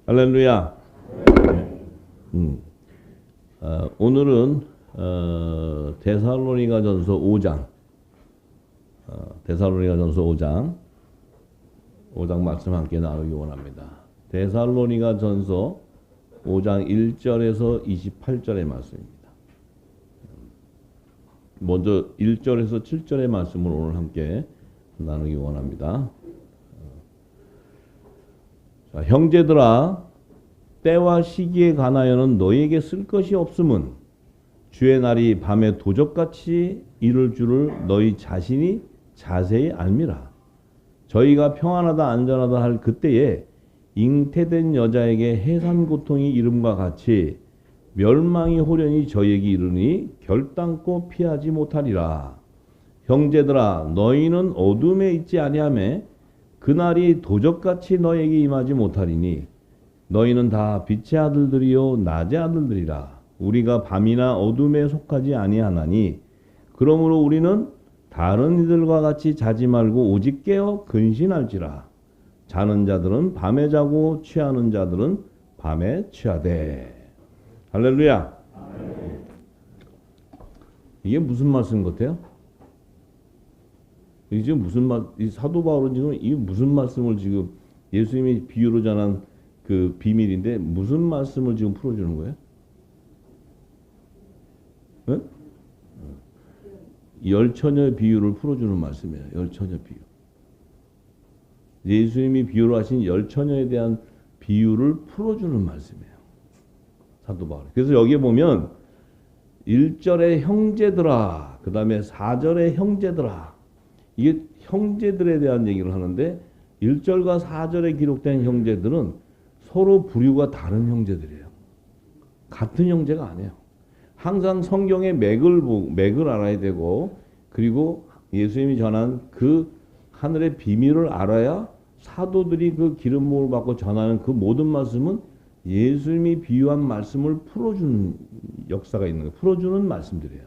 할렐루야. 오늘은 데살로니가전서 5장, 데살로니가전서 5장 말씀 함께 나누기 원합니다. 데살로니가전서 5장 1절에서 28절의 말씀입니다. 먼저 1절에서 7절의 말씀을 오늘 함께 나누기 원합니다. 자, 형제들아, 때와 시기에 관하여는 너희에게 쓸 것이 없음은 주의 날이 밤에 도적같이 이를 줄을 너희 자신이 자세히 알미라. 저희가 평안하다 안전하다 할 그때에 잉태된 여자에게 해산 고통이 이름과 같이 멸망이 호련히 저희에게 이르니 결단코 피하지 못하리라. 형제들아, 너희는 어둠에 있지 아니하매 그날이 도적같이 너에게 임하지 못하리니 너희는 다 빛의 아들들이요 낮의 아들들이라. 우리가 밤이나 어둠에 속하지 아니하나니 그러므로 우리는 다른 이들과 같이 자지 말고 오직 깨어 근신할지라. 자는 자들은 밤에 자고 취하는 자들은 밤에 취하되. 할렐루야. 이게 무슨 말씀 같아요? 이게 지금 이 사도 바울은 지금 이 무슨 말씀을 지금 예수님이 비유로 전한 그 비밀인데 무슨 말씀을 지금 풀어주는 거예요? 네? 열처녀 비유를 풀어주는 말씀이에요. 열처녀 비유. 예수님이 비유로 하신 열처녀에 대한 비유를 풀어주는 말씀이에요. 사도 바울. 그래서 여기에 보면 1절에 형제들아, 그 다음에 4절에 형제들아, 이게 형제들에 대한 얘기를 하는데 1절과 4절에 기록된 형제들은 서로 부류가 다른 형제들이에요. 같은 형제가 아니에요. 항상 성경의 맥을 알아야 되고, 그리고 예수님이 전한 그 하늘의 비밀을 알아야 사도들이 그 기름 부음을 받고 전하는 그 모든 말씀은 예수님이 비유한 말씀을 풀어주는 역사가 있는 거예요. 풀어주는 말씀들이에요.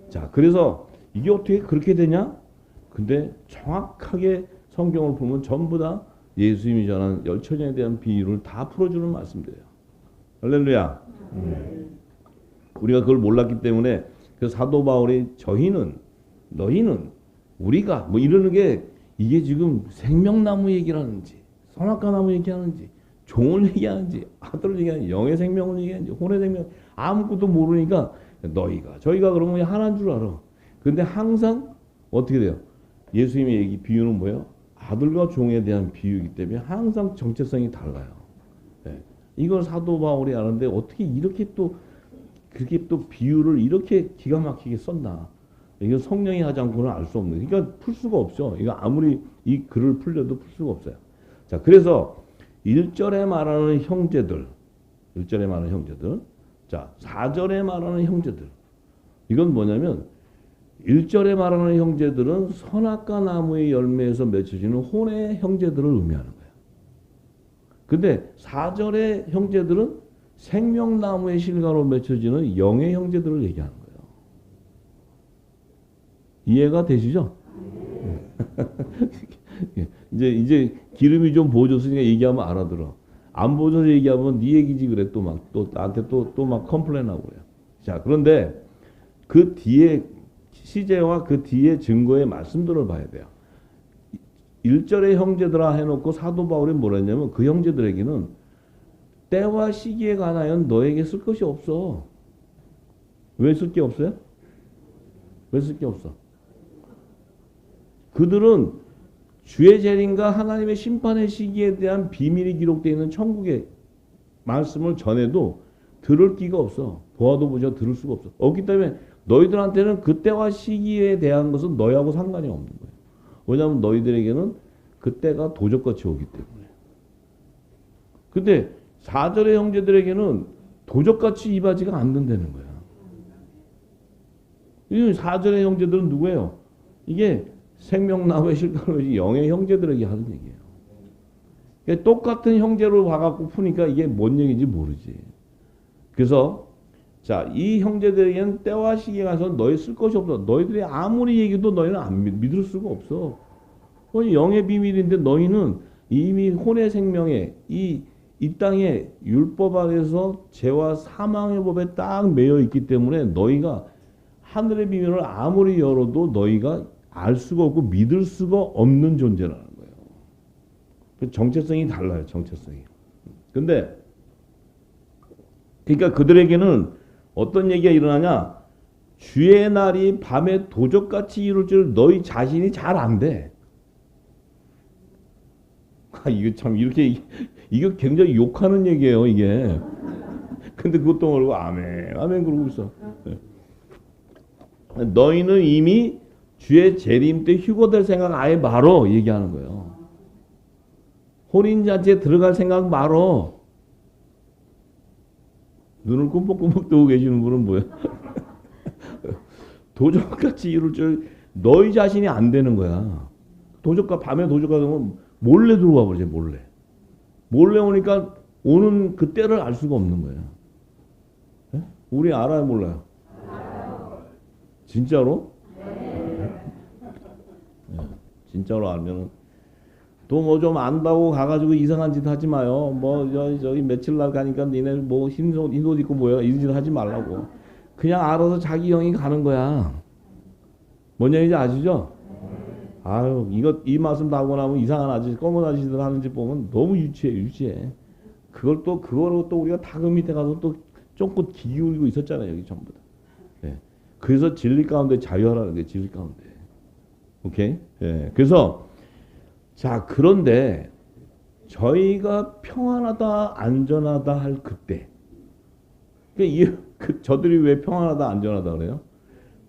자, 그래서 이게 어떻게 그렇게 되냐? 근데 정확하게 성경을 보면 전부 다 예수님이 전한 열처녀에 대한 비유를 다 풀어주는 말씀들이에요. 할렐루야. 우리가 그걸 몰랐기 때문에 그 사도 바울이 저희는, 너희는, 우리가 뭐 이러는 게 이게 지금 생명나무 얘기를 하는지 선악과나무 얘기하는지 종을 얘기하는지 아들을 얘기하는지 영의 생명을 얘기하는지 혼의 생명 아무것도 모르니까 너희가 저희가 그러면 하나인 줄 알아. 근데 항상 어떻게 돼요? 예수님의 얘기 비유는 뭐예요? 아들과 종에 대한 비유이기 때문에 항상 정체성이 달라요. 네. 이걸 사도 바울이 아는데 어떻게 이렇게 또 그렇게 또 비유를 이렇게 기가 막히게 썼나? 이건 성령이 하지 않고는 알 수 없는. 그러니까 풀 수가 없죠. 이거 아무리 이 글을 풀려도 풀 수가 없어요. 자, 그래서 1절에 말하는 형제들, 1절에 말하는 형제들, 자 4절에 말하는 형제들. 이건 뭐냐면 1절에 말하는 형제들은 선악과 나무의 열매에서 맺혀지는 혼의 형제들을 의미하는 거예요. 근데 4절의 형제들은 생명나무의 실과로 맺혀지는 영의 형제들을 얘기하는 거예요. 이해가 되시죠? 이제 기름이 좀 부어졌으니까 얘기하면 알아들어. 안 부어져서 얘기하면 네 얘기지 그래. 또 나한테 또 막 컴플레인하고 그래요. 자, 그런데 그 뒤에 시제와 그 뒤에 증거의 말씀들을 봐야 돼요. 1절의 형제들아 해놓고 사도 바울이 뭐라 했냐면 그 형제들에게는 때와 시기에 관하여 너에게 쓸 것이 없어. 왜 쓸 게 없어요? 왜 쓸 게 없어? 그들은 주의 재림과 하나님의 심판의 시기에 대한 비밀이 기록되어 있는 천국의 말씀을 전해도 들을 기가 없어. 보아도 보자 들을 수가 없어. 없기 때문에 너희들한테는 그때와 시기에 대한 것은 너희하고 상관이 없는 거예요. 왜냐하면 너희들에게는 그때가 도적같이 오기 때문에. 근데 4절의 형제들에게는 도적같이 임하지가 않는다는 거야. 이 4절의 형제들은 누구예요? 이게 생명나무의 실과로 영의 형제들에게 하는 얘기예요. 그러니까 똑같은 형제로 봐갖고 푸니까 이게 뭔 얘기인지 모르지. 그래서 자, 이 형제들에게는 때와 시기에 가서 너희 쓸 것이 없어. 너희들이 아무리 얘기도 너희는 안 믿을 수가 없어. 영의 비밀인데 너희는 이미 혼의 생명에 이 이 땅에 율법 안에서 죄와 사망의 법에 딱 매여 있기 때문에 너희가 하늘의 비밀을 아무리 열어도 너희가 알 수가 없고 믿을 수가 없는 존재라는 거예요. 정체성이 달라요. 정체성이. 근데 그러니까 그들에게는 어떤 얘기가 일어나냐? 주의 날이 밤에 도적같이 이룰 줄 너희 자신이 잘 안 돼. 이거 참 이렇게 이거 굉장히 욕하는 얘기예요, 이게. 근데 그것도 모르고 아멘, 아멘 그러고 있어. 너희는 이미 주의 재림 때 휴거될 생각 아예 말어 얘기하는 거예요. 혼인잔치에 들어갈 생각 말어. 눈을 꿈뻑꿈뻑 뜨고 계시는 분은 뭐야? 도적같이 이룰 줄 너희 자신이 안 되는 거야. 밤에 도적가 되면 몰래 들어와 버리지, 몰래. 몰래 오니까 오는 그 때를 알 수가 없는 거예요. 네? 우리 알아요, 몰라요? 진짜로? 네. 진짜로 알면은 또 뭐 좀 안다고 가가지고 이상한 짓 하지 마요. 뭐 저기 며칠 날 가니까 니네 뭐 흰 옷 입고 뭐야 이런 짓 하지 말라고. 그냥 알아서 자기 형이 가는 거야. 뭔 얘기인지 아시죠? 아유, 이 말씀 다 하고 나면 이상한 아저씨, 검은 아저씨들 하는 짓 보면 너무 유치해. 그거로 또 우리가 다 그 밑에 가서 또 쫑긋 귀 기울이고 있었잖아요, 여기 전부 다. 예. 그래서 진리 가운데 자유하라는 게 진리 가운데. 오케이? 예. 그래서, 자, 그런데 저희가 평안하다, 안전하다 할 그때. 그러니까 저들이 왜 평안하다, 안전하다 그래요?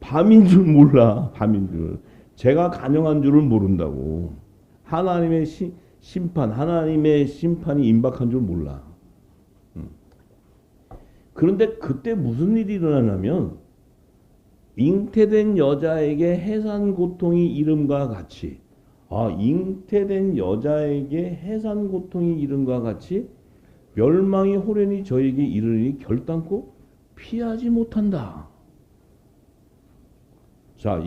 밤인 줄 몰라, 밤인 줄. 제가 간영한 줄을 모른다고. 하나님의 하나님의 심판이 임박한 줄 몰라. 그런데 그때 무슨 일이 일어나냐면 잉태된 여자에게 해산 고통이 이름과 같이 잉태된 여자에게 해산 고통이 이름과 같이 멸망의 호련이 저에게 이르니 결단코 피하지 못한다. 자,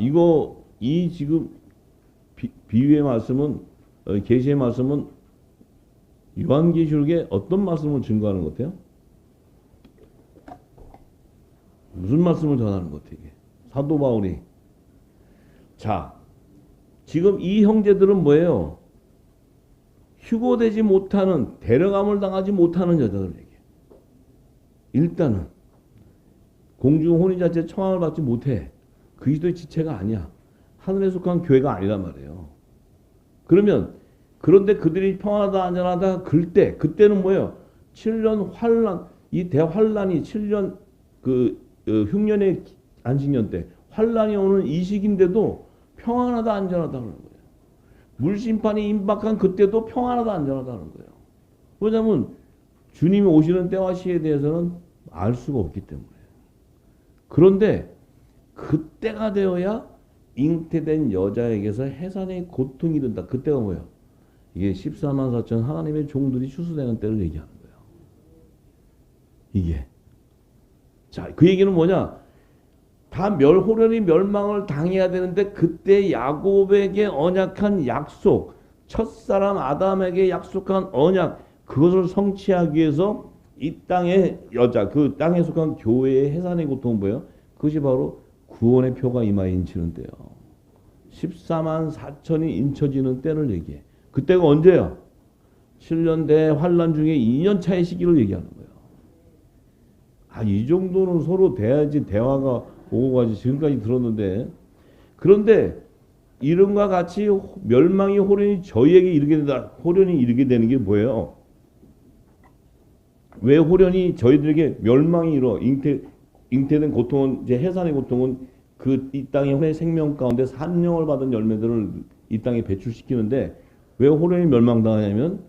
이 지금 비유의 말씀은 계시의 말씀은 요한계시록에 어떤 말씀을 증거하는 것 같아요? 무슨 말씀을 전하는 것 같아요? 이게? 사도 바울이 자 지금 이 형제들은 뭐예요? 휴고되지 못하는 데려감을 당하지 못하는 여자들에게 일단은 공중 혼인잔치에 청함을 받지 못해. 그리스도의 지체가 아니야. 하늘에 속한 교회가 아니란 말이에요. 그런데 그들이 평안하다 안전하다 그때는 뭐예요? 7년 환란, 이 대환란이 7년 흉년의 안식년 때 환란이 오는 이 시기인데도 평안하다 안전하다는 거예요. 물심판이 임박한 그때도 평안하다 안전하다는 거예요. 왜냐하면 주님이 오시는 때와 시에 대해서는 알 수가 없기 때문에. 그런데 그때가 되어야 잉태된 여자에게서 해산의 고통이 된다. 그때가 뭐예요? 이게 14만 4천 하나님의 종들이 추수되는 때를 얘기하는 거예요. 이게. 자, 그 얘기는 뭐냐? 다 호련히 멸망을 당해야 되는데 그때 야곱에게 언약한 약속, 첫사람 아담에게 약속한 언약, 그것을 성취하기 위해서 이 땅의 여자, 그 땅에 속한 교회의 해산의 고통은 뭐예요? 그것이 바로 구원의 표가 이마에 인치는 때요. 14만 4천이 인쳐지는 때를 얘기해. 그때가 언제야? 7년 대환란 중에 2년 차의 시기를 얘기하는 거예요. 이 정도는 서로 돼야지 대화가 오고 가지. 지금까지 들었는데. 그런데 이름과 같이 멸망의 호련이 저희에게 이르게 된다. 호련이 이르게 되는 게 뭐예요? 왜 호련이 저희들에게 멸망이 이뤄? 잉태된 고통은, 이제 해산의 고통은 이 땅의 생명 가운데 산령을 받은 열매들을 이 땅에 배출시키는데 왜 호련이 멸망당하냐면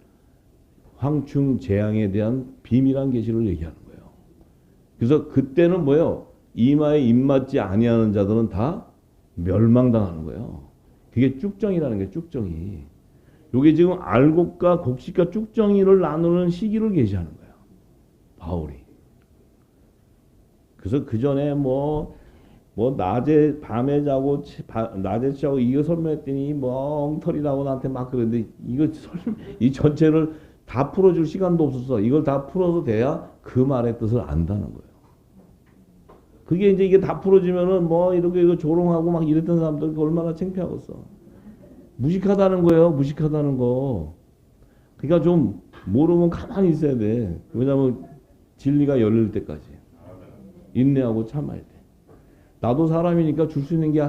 황충 재앙에 대한 비밀한 계시를 얘기하는 거예요. 그래서 그때는 뭐예요? 이마에 입맞지 아니하는 자들은 다 멸망당하는 거예요. 그게 쭉정이라는 게 쭉정이. 이게 지금 알곡과 곡식과 쭉정이를 나누는 시기를 계시하는 거예요. 바울이. 그래서 그 전에 낮에 밤에 자고 낮에 자고 이거 설명했더니 엉터리라고 나한테 막 그러는데 이 전체를 다 풀어줄 시간도 없었어. 이걸 다 풀어서 돼야 그 말의 뜻을 안다는 거예요. 그게 이제 이게 다 풀어지면은 뭐 이렇게 이거 조롱하고 막 이랬던 사람들 얼마나 창피하겠어. 무식하다는 거예요. 무식하다는 거. 그러니까 좀 모르면 가만히 있어야 돼. 왜냐면 진리가 열릴 때까지 인내하고 참아야 돼. 나도 사람이니까 줄 수 있는 게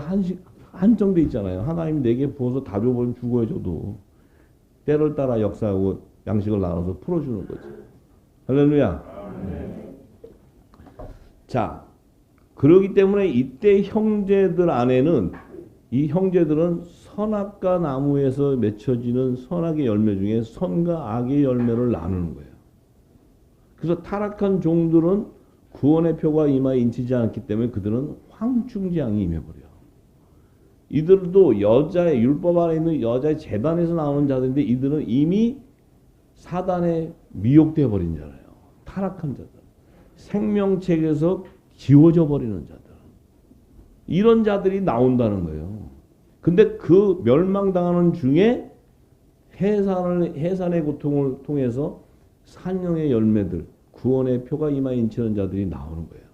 한정돼 있잖아요. 하나님이 내게 부어서 다 줘버리면 죽어요. 저도. 때를 따라 역사하고 양식을 나눠서 풀어주는 거지. 할렐루야. 자, 그러기 때문에 이때 형제들 안에는 이 형제들은 선악과 나무에서 맺혀지는 선악의 열매 중에 선과 악의 열매를 나누는 거예요. 그래서 타락한 종들은 구원의 표가 임하에 인치지 않기 때문에 그들은 황충지향이 임해버려. 이들도 여자의 율법 안에 있는 여자의 재단에서 나오는 자들인데 이들은 이미 사단에 미혹되어 버린 자예요. 타락한 자들. 생명책에서 지워져 버리는 자들. 이런 자들이 나온다는 거예요. 근데 그 멸망당하는 중에 해산의 고통을 통해서 산영의 열매들, 구원의 표가 임하에 인치는 자들이 나오는 거예요.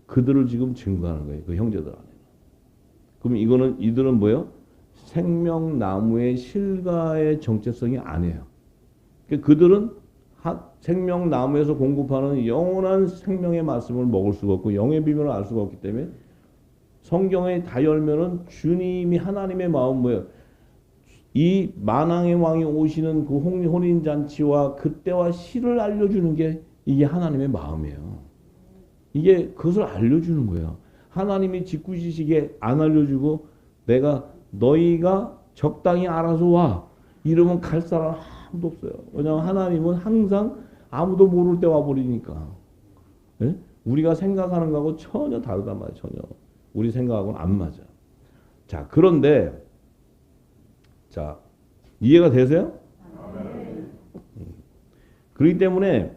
그들을 지금 증거하는 거예요. 그 형제들 안에. 그럼 이들은 뭐예요? 생명나무의 실과의 정체성이 아니에요. 그들은 생명나무에서 공급하는 영원한 생명의 말씀을 먹을 수가 없고 영의 비밀을 알 수가 없기 때문에 성경에 다 열면은 주님이 하나님의 마음 뭐예요? 이 만왕의 왕이 오시는 그 혼인잔치와 그때와 시를 알려주는 게 이게 하나님의 마음이에요. 이게 그것을 알려주는 거예요. 하나님이 직구지식에 안 알려주고 내가 너희가 적당히 알아서 와 이러면 갈 사람 아무도 없어요. 왜냐하면 하나님은 항상 아무도 모를 때 와버리니까. 예? 우리가 생각하는 거하고 전혀 다르단 말이에요. 전혀. 우리 생각하고는 안 맞아. 자, 그런데 자, 이해가 되세요? 그렇기 때문에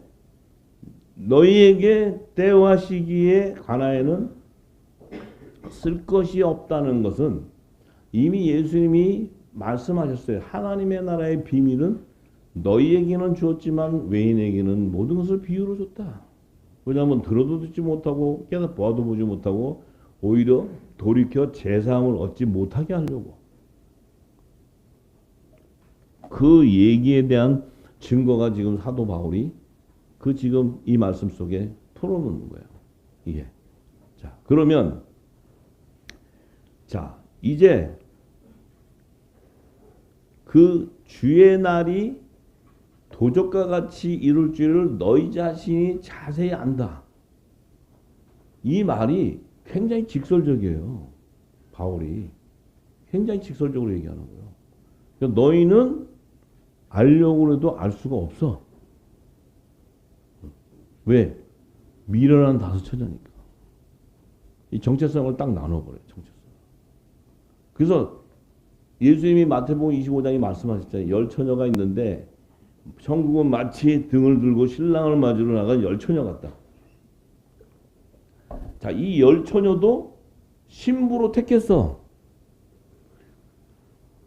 너희에게 때와 시기에 관하여는 쓸 것이 없다는 것은 이미 예수님이 말씀하셨어요. 하나님의 나라의 비밀은 너희에게는 주었지만 외인에게는 모든 것을 비유로 줬다. 왜냐하면 들어도 듣지 못하고 깨닫보아도 보지 못하고 오히려 돌이켜 제사함을 얻지 못하게 하려고. 그 얘기에 대한 증거가 지금 사도 바울이 그 지금 이 말씀 속에 풀어놓는 거예요. 이게. 자, 그러면 자, 이제 그 주의 날이 도적과 같이 이룰 줄을 너희 자신이 자세히 안다. 이 말이 굉장히 직설적이에요. 바울이 굉장히 직설적으로 얘기하는 거예요. 그러니까 너희는 알려고 해도 알 수가 없어. 왜? 미련한 다섯 처자니까. 이 정체성을 딱 나눠버려요. 정체성. 그래서 예수님이 마태복음 25장에 말씀하셨잖아요. 열 처녀가 있는데 천국은 마치 등을 들고 신랑을 맞으러 나간 열 처녀 같다. 자, 이 열 처녀도 신부로 택했어.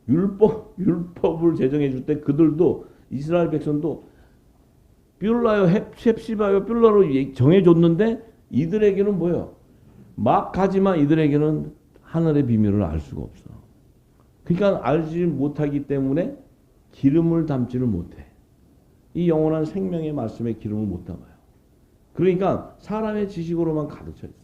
율법을 제정해 줄 때 그들도 이스라엘 백성도 뷸라요, 헵시바요, 뷸라로 정해줬는데 이들에게는 뭐예요? 막 가지만 이들에게는 하늘의 비밀을 알 수가 없어. 그러니까 알지 못하기 때문에 기름을 담지를 못해. 이 영원한 생명의 말씀에 기름을 못 담아요. 그러니까 사람의 지식으로만 가득 차 있어.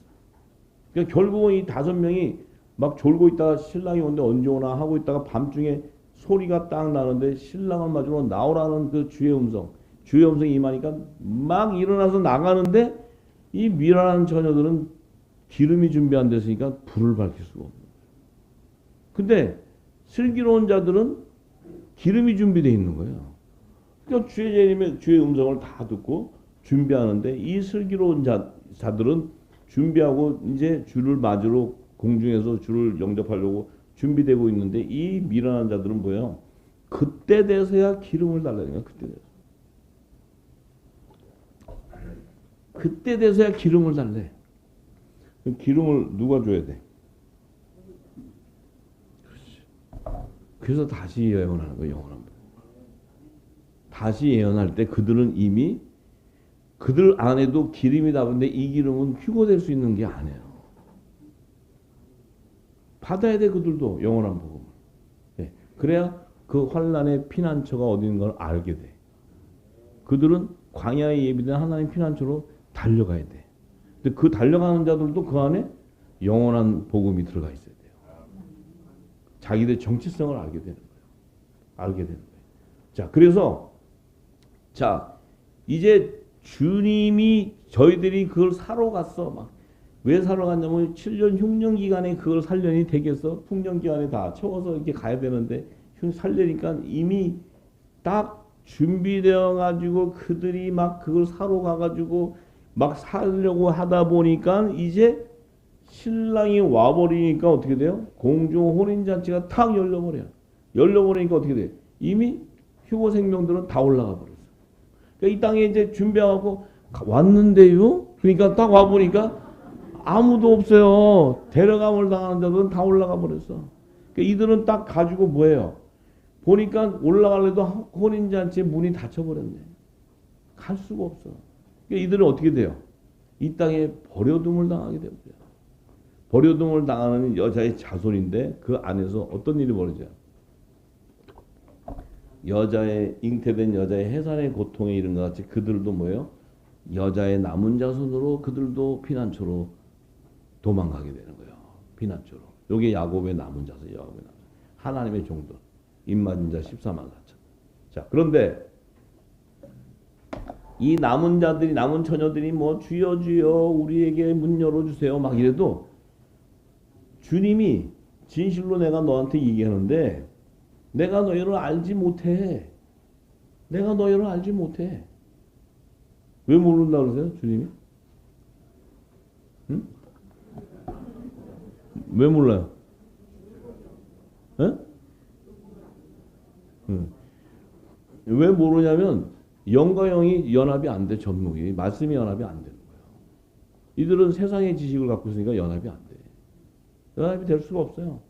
그러니까 결국은 이 5명이 막 졸고 있다가 신랑이 오는데 언제 오나 하고 있다가 밤중에 소리가 딱 나는데 신랑을 맞으러 나오라는 그 주의 음성이 임하니까 막 일어나서 나가는데 이 미련한 처녀들은 기름이 준비 안 됐으니까 불을 밝힐 수가 없는 거예요. 근데 슬기로운 자들은 기름이 준비되어 있는 거예요. 그러니까 주의 음성을 다 듣고 준비하는데 이 슬기로운 자들은 준비하고 이제 주를 맞으러 공중에서 주를 영접하려고 준비되고 있는데 이 미련한 자들은 뭐예요? 그때 돼서야 기름을 달라는 거예요. 그때 돼서야 기름을 달래. 기름을 누가 줘야 돼? 그렇지. 그래서 다시 예언하는 거예요. 영원한 복. 다시 예언할 때 그들은 이미 그들 안에도 기름이 담은데 이 기름은 휴거될 수 있는 게 아니에요. 받아야 돼 그들도 영원한 복음. 네. 그래야 그 환란의 피난처가 어디 있는 걸 알게 돼. 그들은 광야에 예비된 하나님 피난처로 달려가야 돼. 근데 그 달려가는 자들도 그 안에 영원한 복음이 들어가 있어야 돼요. 자기들 정체성을 알게 되는 거예요. 알게 되는 거예요. 자, 그래서 자 이제 주님이 저희들이 그걸 사러 갔어. 막 왜 사러 갔냐면 7년 흉년 기간에 그걸 살려니 되겠어. 풍년 기간에 다 채워서 이렇게 가야 되는데 살려니까 이미 딱 준비되어 가지고 그들이 막 그걸 사러 가가지고 막 살려고 하다 보니까 이제 신랑이 와버리니까 어떻게 돼요? 공중 혼인잔치가 탁 열려버려. 열려버리니까 어떻게 돼? 이미 휴거 생명들은 다 올라가 버렸어. 그러니까 이 땅에 이제 준비하고 왔는데요. 그러니까 딱 와보니까 아무도 없어요. 데려감을 당하는 자들은 다 올라가 버렸어. 그러니까 이들은 딱 가지고 뭐예요? 보니까 올라가려도 혼인잔치 문이 닫혀버렸네. 갈 수가 없어. 그러니까 이들은 어떻게 돼요? 이 땅에 버려둠을 당하게 됩니다. 버려둠을 당하는 여자의 자손인데 그 안에서 어떤 일이 벌어져요? 여자의 잉태된 여자의 해산의 고통에 이른 것 같이 그들도 뭐예요? 여자의 남은 자손으로 그들도 피난처로 도망가게 되는 거예요. 피난처로. 요게 야곱의 남은 자손, 야곱의 남은 자손. 하나님의 종들. 입맞은 자 14만 4천. 자, 그런데 이 남은 자들이 남은 처녀들이 뭐 주여 주여 우리에게 문 열어주세요 막 이래도 주님이 진실로 내가 너한테 얘기하는데 내가 너희를 알지 못해. 내가 너희를 알지 못해. 왜 모른다 그러세요? 주님이? 응? 왜 몰라요? 에? 응. 왜 모르냐면 영과 영이 연합이 안 돼. 전목이. 말씀이 연합이 안 되는 거예요. 이들은 세상의 지식을 갖고 있으니까 연합이 안 돼. 연합이 될 수가 없어요.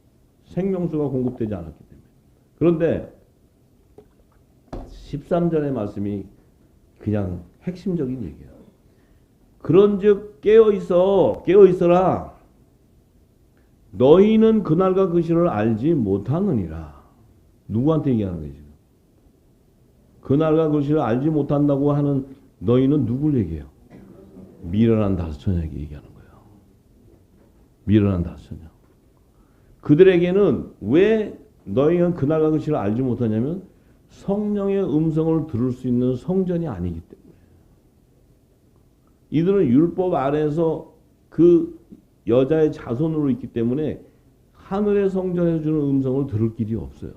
생명수가 공급되지 않았기 때문에. 그런데 13절의 말씀이 그냥 핵심적인 얘기예요. 그런즉 깨어있어라. 너희는 그날과 그 시를 알지 못하느니라. 누구한테 얘기하는 거예요 지금? 그날과 그 시를 알지 못한다고 하는 너희는 누굴 얘기해요? 미련한 다섯 처녀에게 얘기하는 거예요. 미련한 다섯 처녀. 그들에게는 왜 너희는 그날과 그 시를 알지 못하냐면 성령의 음성을 들을 수 있는 성전이 아니기 때문에. 이들은 율법 아래에서 그 여자의 자손으로 있기 때문에 하늘의 성전에 주는 음성을 들을 길이 없어요.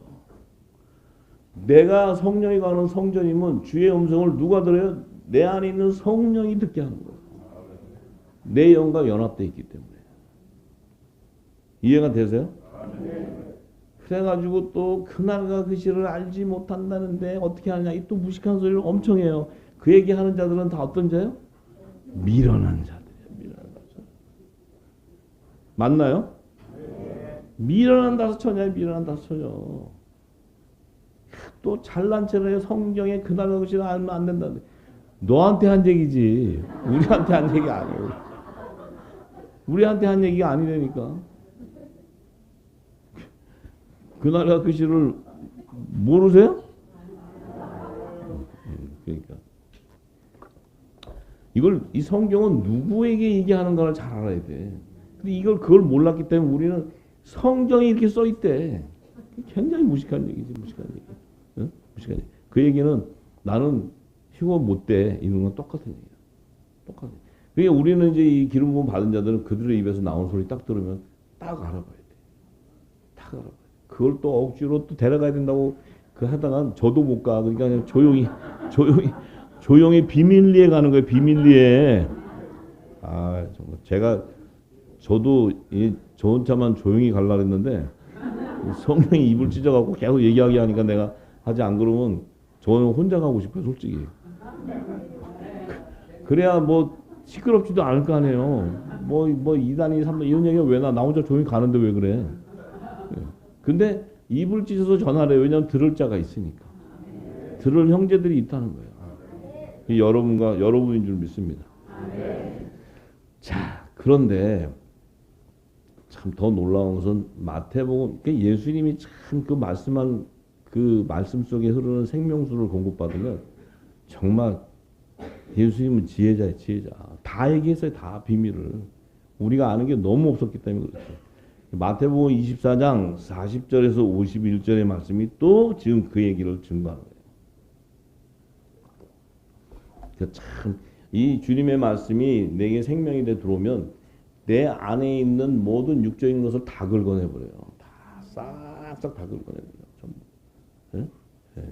내가 성령이 가는 성전이면 주의 음성을 누가 들어요? 내 안에 있는 성령이 듣게 하는 거예요. 내 영과 연합되어 있기 때문에. 이해가 되세요? 그래가지고 또 그날과 그 시를 알지 못한다는데 어떻게 하느냐. 이 또 무식한 소리를 엄청 해요. 그 얘기하는 자들은 다 어떤 자요? 미련한 자들이에요. 미련한 자들. 맞나요? 미련한 다섯 처녀예요. 미련한 다섯 처녀. 또 잘난 체를 해. 성경에 그날과 그 시를 알면 안 된다는데 너한테 한 얘기지 우리한테 한 얘기 아니에요. 우리한테 한 얘기가 아니라니까. 그날과 그 시를 모르세요? 그러니까 이 성경은 누구에게 얘기하는가를 잘 알아야 돼. 근데 그걸 몰랐기 때문에 우리는 성경이 이렇게 써 있대. 굉장히 무식한 얘기지, 무식한 얘기. 응? 무식한 얘기. 그 얘기는 나는 휴거 못 돼. 이런 건 똑같은 얘기야. 똑같은. 그러니까 우리는 이제 이 기름 부음 받은 자들은 그들의 입에서 나온 소리 딱 들으면 딱 알아봐야 돼. 딱 알아봐야 돼. 그걸 또 억지로 또 데려가야 된다고 그 하다가 저도 못 가. 그러니까 그냥 조용히 비밀리에 가는 거예요. 비밀리에. 아, 정말 저도 저 혼자만 조용히 가려고 했는데 성령이 입을 찢어갖고 계속 얘기하게 하니까 내가 하지 안 그러면 저는 혼자 가고 싶어요. 솔직히. 그래야 뭐 시끄럽지도 않을 거 아니에요. 뭐 2단이 3단 이런 얘기가 왜 나 혼자 조용히 가는데 왜 그래. 근데 입을 찢어서 전화를 해요. 왜냐면 들을 자가 있으니까. 들을 형제들이 있다는 거예요. 이 여러분과 여러분인 줄 믿습니다. 자, 그런데 참 더 놀라운 것은 마태복음, 예수님이 참 그 말씀한 그 말씀 속에 흐르는 생명수를 공급받으면 정말 예수님은 지혜자예요, 지혜자. 다 얘기했어요, 다 비밀을. 우리가 아는 게 너무 없었기 때문에 그렇죠. 마태복음 24장 40절에서 51절의 말씀이 또 지금 그 얘기를 증거하는 거예요. 참 이 주님의 말씀이 내게 생명이 돼 들어오면 내 안에 있는 모든 육적인 것을 다 긁어내버려요. 다 싹싹 다 긁어내버려요. 전부. 네? 네.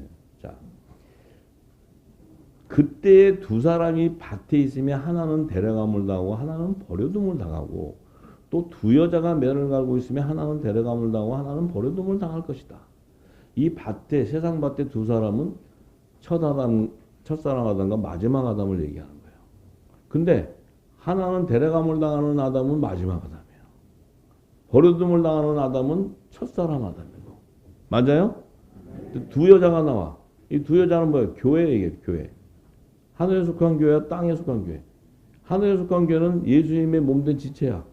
자, 그때 두 사람이 밭에 있으면 하나는 데려감을 당하고 하나는 버려둠을 당하고 또 두 여자가 매를 갈고 있으면 하나는 데려감을 당하고 하나는 버려둠을 당할 것이다. 이 밭에 세상 밭에 두 사람은 첫사랑 아담과 마지막 아담을 얘기하는 거예요. 근데 하나는 데려감을 당하는 아담은 마지막 아담이에요. 버려둠을 당하는 아담은 첫사람 아담이고. 맞아요? 두 여자가 나와. 이 두 여자는 뭐예요? 교회예요, 교회. 하늘에 속한 교회와 땅에 속한 교회. 하늘에 속한 교회는 예수님의 몸된 지체야.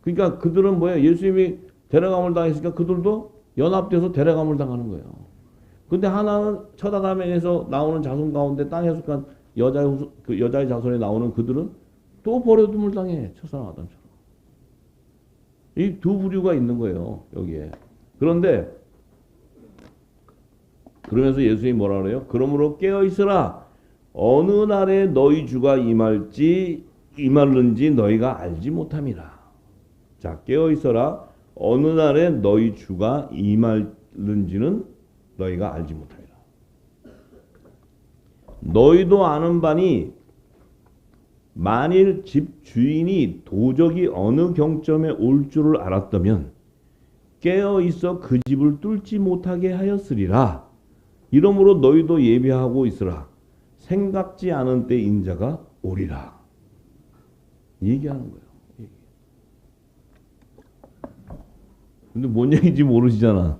그러니까 그들은 뭐예요? 예수님이 데려감을 당했으니까 그들도 연합돼서 데려감을 당하는 거예요. 근데 하나는 첫 아담에서 나오는 자손 가운데 땅에 속한 여자의 자손에 나오는 그들은 또 버려둠을 당해. 첫사랑 아담처럼. 이 두 부류가 있는 거예요, 여기에. 그런데 그러면서 예수님이 뭐라 그래요? 그러므로 깨어 있으라. 어느 날에 너희 주가 임할는지 너희가 알지 못함이라. 자, 깨어 있어라. 어느 날에 너희 주가 임할는지는 너희가 알지 못하리라. 너희도 아는 바니 만일 집 주인이 도적이 어느 경점에 올 줄을 알았다면 깨어 있어 그 집을 뚫지 못하게 하였으리라. 이러므로 너희도 예비하고 있으라. 생각지 않은 때 인자가 오리라. 얘기하는 거예요. 근데 뭔 얘기인지 모르시잖아.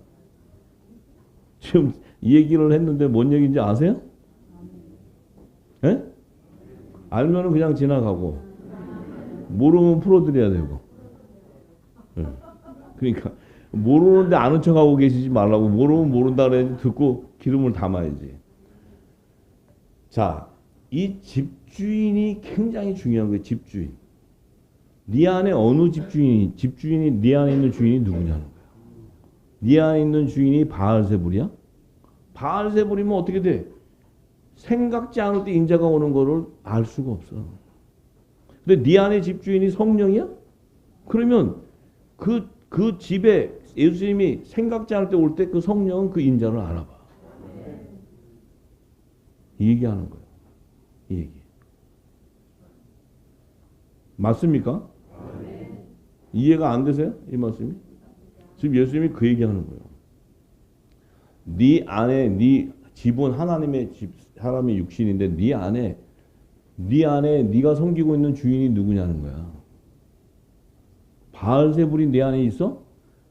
지금 이 얘기를 했는데 뭔 얘기인지 아세요? 예? 알면은 그냥 지나가고 모르면 풀어드려야 되고. 예. 그러니까 모르는데 아는 척하고 계시지 말라고. 모르면 모른다 그래야지. 듣고 기름을 담아야지. 자, 이 집주인이 굉장히 중요한 거예요. 집주인. 네 안에 어느 집주인이 네 안에 있는 주인이 누구냐는 거야. 네 안에 있는 주인이 바알세불이야? 바알세불이면 어떻게 돼? 생각지 않을 때 인자가 오는 거를 알 수가 없어. 근데 네 안에 집주인이 성령이야? 그러면 그 집에 예수님이 생각지 않을 때 올 때 그 성령은 그 인자를 알아봐. 이 얘기하는 거예요. 이 얘기. 맞습니까? 이해가 안 되세요? 이 말씀이? 지금 예수님이 그 얘기하는 거예요. 네 안에 네 집은 하나님의 집, 사람의 육신인데 네 안에 네가 섬기고 있는 주인이 누구냐는 거야. 바알세불이 네 안에 있어?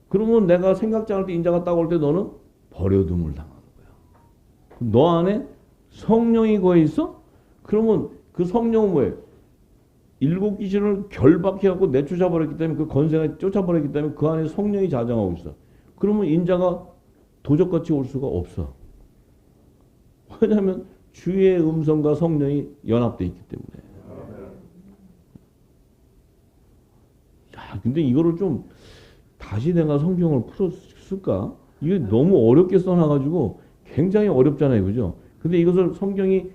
그러면 내가 생각지 않을 때 인자가 딱 올 때 너는 버려둠을 당하는 거야. 너 안에 성령이 거해 있어? 그러면 그 성령은 뭐예요? 일곱 귀신을 결박해갖고 내쫓아버렸기 때문에 그 권세가 쫓아버렸기 때문에 그 안에 성령이 자정하고 있어. 그러면 인자가 도적같이 올 수가 없어. 왜냐하면 주의 음성과 성령이 연합되어 있기 때문에. 야, 근데 이거를 좀 다시 내가 성경을 풀었을까? 이게 너무 어렵게 써놔가지고 굉장히 어렵잖아요, 그죠? 근데 이것을 성경이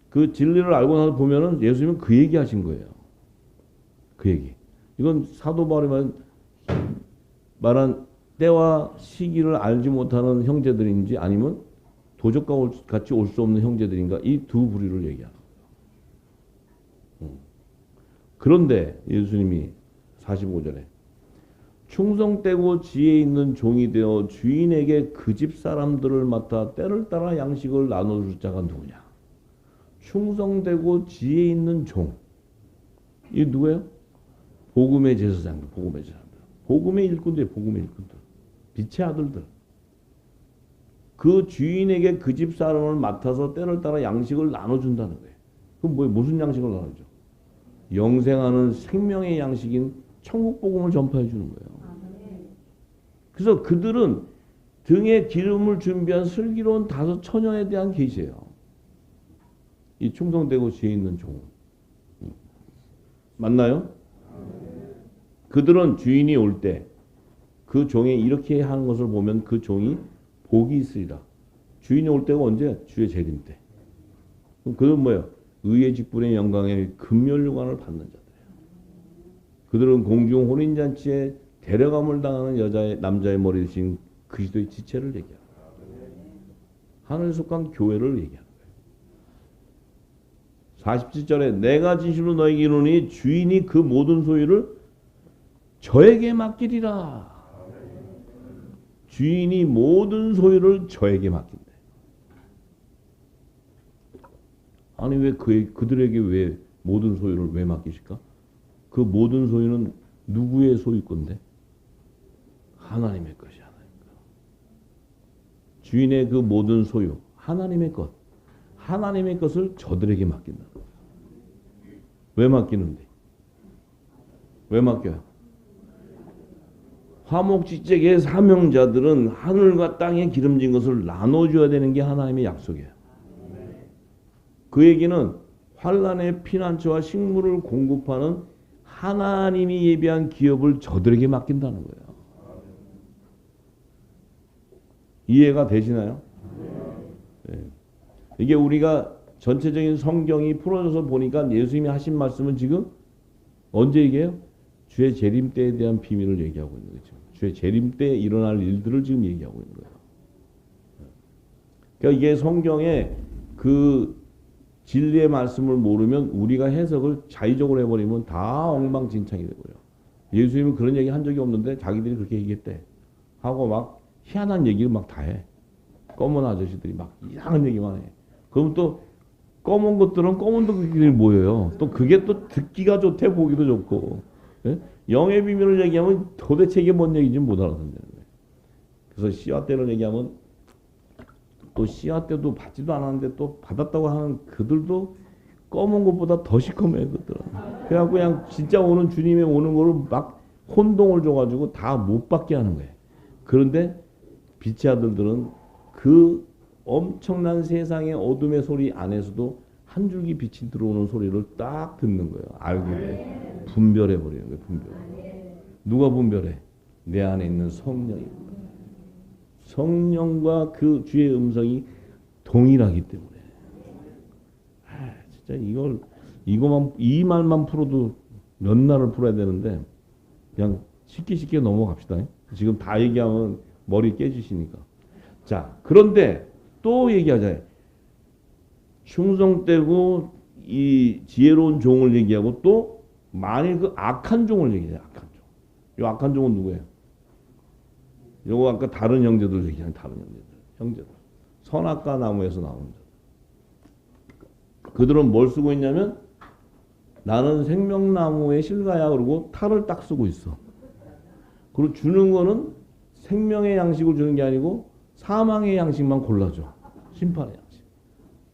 그 진리를 알고 나서 보면은 예수님은 그 얘기 하신 거예요. 그 얘기. 이건 사도 바울이 말한 때와 시기를 알지 못하는 형제들인지 아니면 도적과 같이 올 수 없는 형제들인가, 이 두 부류를 얘기하는 거예요. 그런데 예수님이 45절에 충성되고 지혜 있는 종이 되어 주인에게 그 집 사람들을 맡아 때를 따라 양식을 나눠줄 자가 누구냐. 충성되고 지혜 있는 종. 이게 누구예요? 복음의 제사장들, 복음의 제사장들. 복음의 일꾼들, 복음의 일꾼들. 빛의 아들들. 그 주인에게 그 집 사람을 맡아서 때를 따라 양식을 나눠준다는 거예요. 그럼 뭐 무슨 양식을 나누죠? 영생하는 생명의 양식인 천국 복음을 전파해 주는 거예요. 그래서 그들은 등에 기름을 준비한 슬기로운 다섯 처녀에 대한 계시예요. 이 충성되고 지혜 있는 종은 맞나요? 그들은 주인이 올 때 그 종이 이렇게 하는 것을 보면 그 종이 복이 있으리라. 주인이 올 때가 언제? 주의 재림 때. 그럼 그들은 뭐예요? 의의 직분의 영광의 금면류관을 받는 자들이에요. 그들은 공중 혼인잔치에 데려감을 당하는 남자의 머리 대신 그리스도의 지체를 얘기하는 거예요. 하늘에 속한 교회를 얘기하는 거예요. 47절에 내가 진실로 너에게 이르노니 주인이 그 모든 소유를 저에게 맡기리라. 주인이 모든 소유를 저에게 맡긴대. 아니 왜 그들에게 왜 모든 소유를 왜 맡기실까? 그 모든 소유는 누구의 소유건데? 하나님의 것이 하나님의 것. 주인의 그 모든 소유 하나님의 것. 하나님의 것을 저들에게 맡긴다는 거예요. 왜 맡기는데? 왜 맡겨요? 화목지책의 사명자들은 하늘과 땅에 기름진 것을 나눠줘야 되는 게 하나님의 약속이에요. 그에게는 환난의 피난처와 식물을 공급하는 하나님이 예비한 기업을 저들에게 맡긴다는 거예요. 이해가 되시나요? 네. 이게 우리가 전체적인 성경이 풀어져서 보니까 예수님이 하신 말씀은 지금 언제 얘기해요? 주의 재림 때에 대한 비밀을 얘기하고 있는 거죠. 주의 재림 때 일어날 일들을 지금 얘기하고 있는 거예요. 그러니까 이게 성경의 그 진리의 말씀을 모르면 우리가 해석을 자의적으로 해버리면 다 엉망진창이 되고요. 예수님은 그런 얘기 한 적이 없는데 자기들이 그렇게 얘기했대. 하고 막 희한한 얘기를 막 다 해. 검은 아저씨들이 막 이상한 얘기만 해. 그럼 또 검은 것들은 검은 덕들이 모여요. 또 그게 또 듣기가 좋대 보기도 좋고. 예? 영의 비밀을 얘기하면 도대체 이게 뭔 얘기인지 못 알아듣는 거예요. 그래서 씨앗 때를 얘기하면 또 씨앗 때도 받지도 않았는데 또 받았다고 하는 그들도 검은 것보다 더 시커매요. 그들은. 그래갖고 그냥 진짜 오는 주님의 오는 거를 막 혼동을 줘가지고 다 못 받게 하는 거예요. 그런데 빛의 아들들은 그 엄청난 세상의 어둠의 소리 안에서도 한 줄기 빛이 들어오는 소리를 딱 듣는 거예요. 알고 분별해 버리는 거예요. 분별. 누가 분별해? 내 안에 있는 성령이. 성령과 그 주의 음성이 동일하기 때문에. 진짜 이 말만 풀어도 몇 날을 풀어야 되는데 그냥 쉽게 넘어갑시다. 지금 다 얘기하면 머리 깨지시니까. 자, 그런데 또 얘기하자. 충성되고 이 지혜로운 종을 얘기하고 또 만일 그 악한 종을 얘기해요. 악한 종. 이 악한 종은 누구예요? 요거 아까 다른 형제들 얘기하는 다른 형제들. 선악과 나무에서 나오는 자. 그들은 뭘 쓰고 있냐면 나는 생명나무의 실과야 그러고 탈을 딱 쓰고 있어. 그리고 주는 거는 생명의 양식을 주는 게 아니고 사망의 양식만 골라줘. 심판의 양식.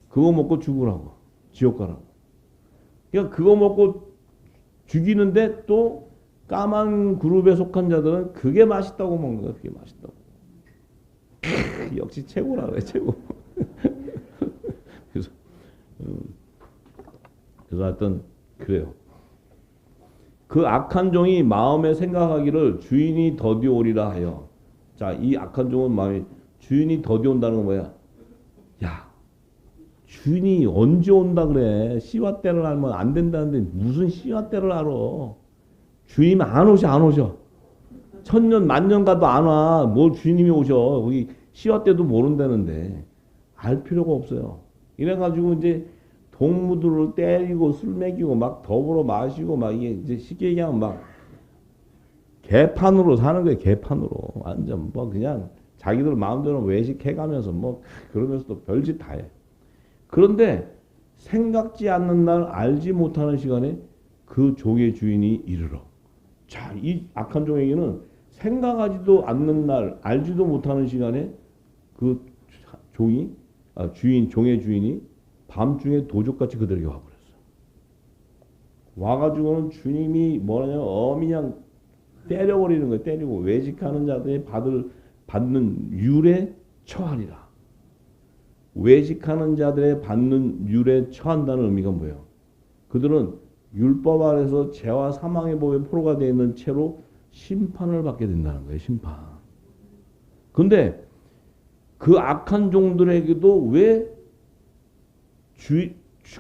그거 먹고 죽으라고. 지옥 가라고. 그러니까 그거 먹고 죽이는데 또 까만 그룹에 속한 자들은 그게 맛있다고 먹는 거야. 그게 맛있다고. 역시 최고라 그래. 최고. 그래서 하여튼 그래요. 그 악한 종이 마음에 생각하기를 주인이 더디 오리라 하여. 자, 이 악한 종은 마음에 주인이 더디 온다는 건 뭐야? 야, 주인이 언제 온다 그래? 씨와 때를 알면 안 된다는데 무슨 씨와 때를 알아? 주님 안 오셔. 천년 만년 가도 안 와. 뭘 주님이 오셔? 거기 씨와 때도 모른다는데 알 필요가 없어요. 이래가지고 이제 동무들을 때리고 술 먹이고 막 더불어 마시고 막 이게 이제 쉽게 얘기하면 막 개판으로 사는 거예요. 개판으로 완전 뭐 그냥 자기들 마음대로 외식해가면서 뭐 그러면서 또 별짓 다 해. 그런데 생각지 않는 날 알지 못하는 시간에 그 종의 주인이 이르러. 자, 이 악한 종에게는 생각하지도 않는 날 알지도 못하는 시간에 그 종이 종의 주인이 밤중에 도적같이 그들에게 와버렸어. 와가지고는 주님이 뭐냐면 어미냥 때려버리는 거예요. 때리고 외식하는 자들이 받는 율에 처하리라. 외식하는 자들의 받는 율에 처한다는 의미가 뭐예요? 그들은 율법 아래서 죄와 사망의 법에 포로가 되어 있는 채로 심판을 받게 된다는 거예요. 심판. 근데 그 악한 종들에게도 왜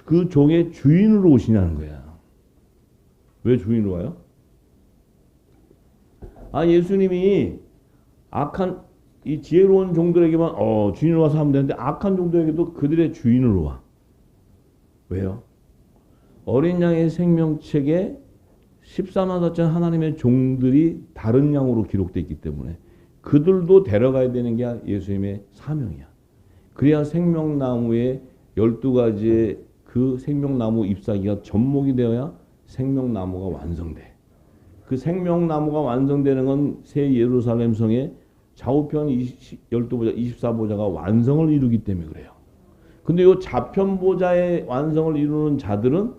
그 종의 주인으로 오시냐는 거야. 왜 주인으로 와요? 예수님이 악한 이 지혜로운 종들에게만 주인으로 와서 하면 되는데 악한 종들에게도 그들의 주인으로 와. 왜요? 어린 양의 생명책에 14만 4천 하나님의 종들이 다른 양으로 기록되어 있기 때문에 그들도 데려가야 되는 게 예수님의 사명이야. 그래야 생명나무의 12가지의 그 생명나무 잎사귀가 접목이 되어야 생명나무가 완성돼. 그 생명나무가 완성되는 건 새 예루살렘 성의 좌우편 12보좌, 24보좌가 완성을 이루기 때문에 그래요. 근데 이 좌편보좌의 완성을 이루는 자들은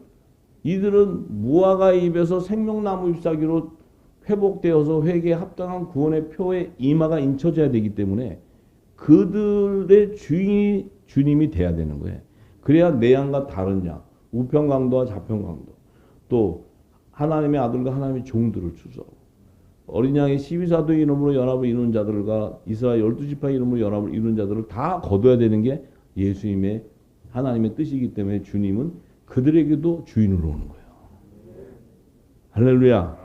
이들은 무화과 잎에서 생명나무 잎사귀로 회복되어서 회개에 합당한 구원의 표에 이마가 인쳐져야 되기 때문에 그들의 주인이 주님이 돼야 되는 거예요. 그래야 내 양과 다른 양, 우편강도와 좌편강도, 또 하나님의 아들과 하나님의 종들을 추수하고 어린 양의 12사도의 이름으로 연합을 이루는 자들과 이스라엘 12지파의 이름으로 연합을 이루는 자들을 다 거둬야 되는 게 예수님의 하나님의 뜻이기 때문에 주님은 그들에게도 주인으로 오는 거예요. 할렐루야.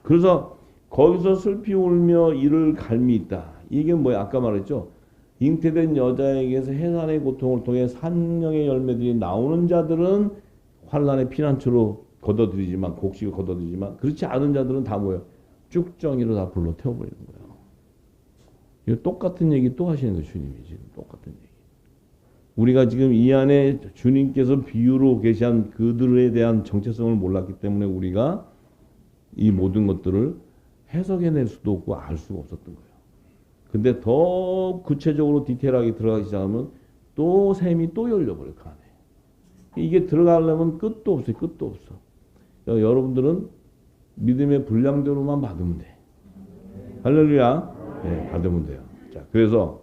그래서 거기서 슬피 울며 이를 갈미 있다. 이게 뭐야? 아까 말했죠. 잉태된 여자에게서 해산의 고통을 통해 산령의 열매들이 나오는 자들은 환난의 피난처로 걷어들이지만 곡식을 걷어들이지만 그렇지 않은 자들은 다 뭐예요? 쭉정이로 다 불러 태워버리는 거예요. 이거 똑같은 얘기 또 하시는 거예요. 주님이 지금 똑같은 얘기. 우리가 지금 이 안에 주님께서 비유로 계시한 그들에 대한 정체성을 몰랐기 때문에 우리가 이 모든 것들을 해석해낼 수도 없고 알 수가 없었던 거예요. 근데 더 구체적으로 디테일하게 들어가기 시작하면 또 샘이 또 열려버려요. 그 안에. 이게 들어가려면 끝도 없어요. 끝도 없어. 여러분들은 믿음의 분량대로만 받으면 돼. 할렐루야. 네, 받으면 돼요. 자, 그래서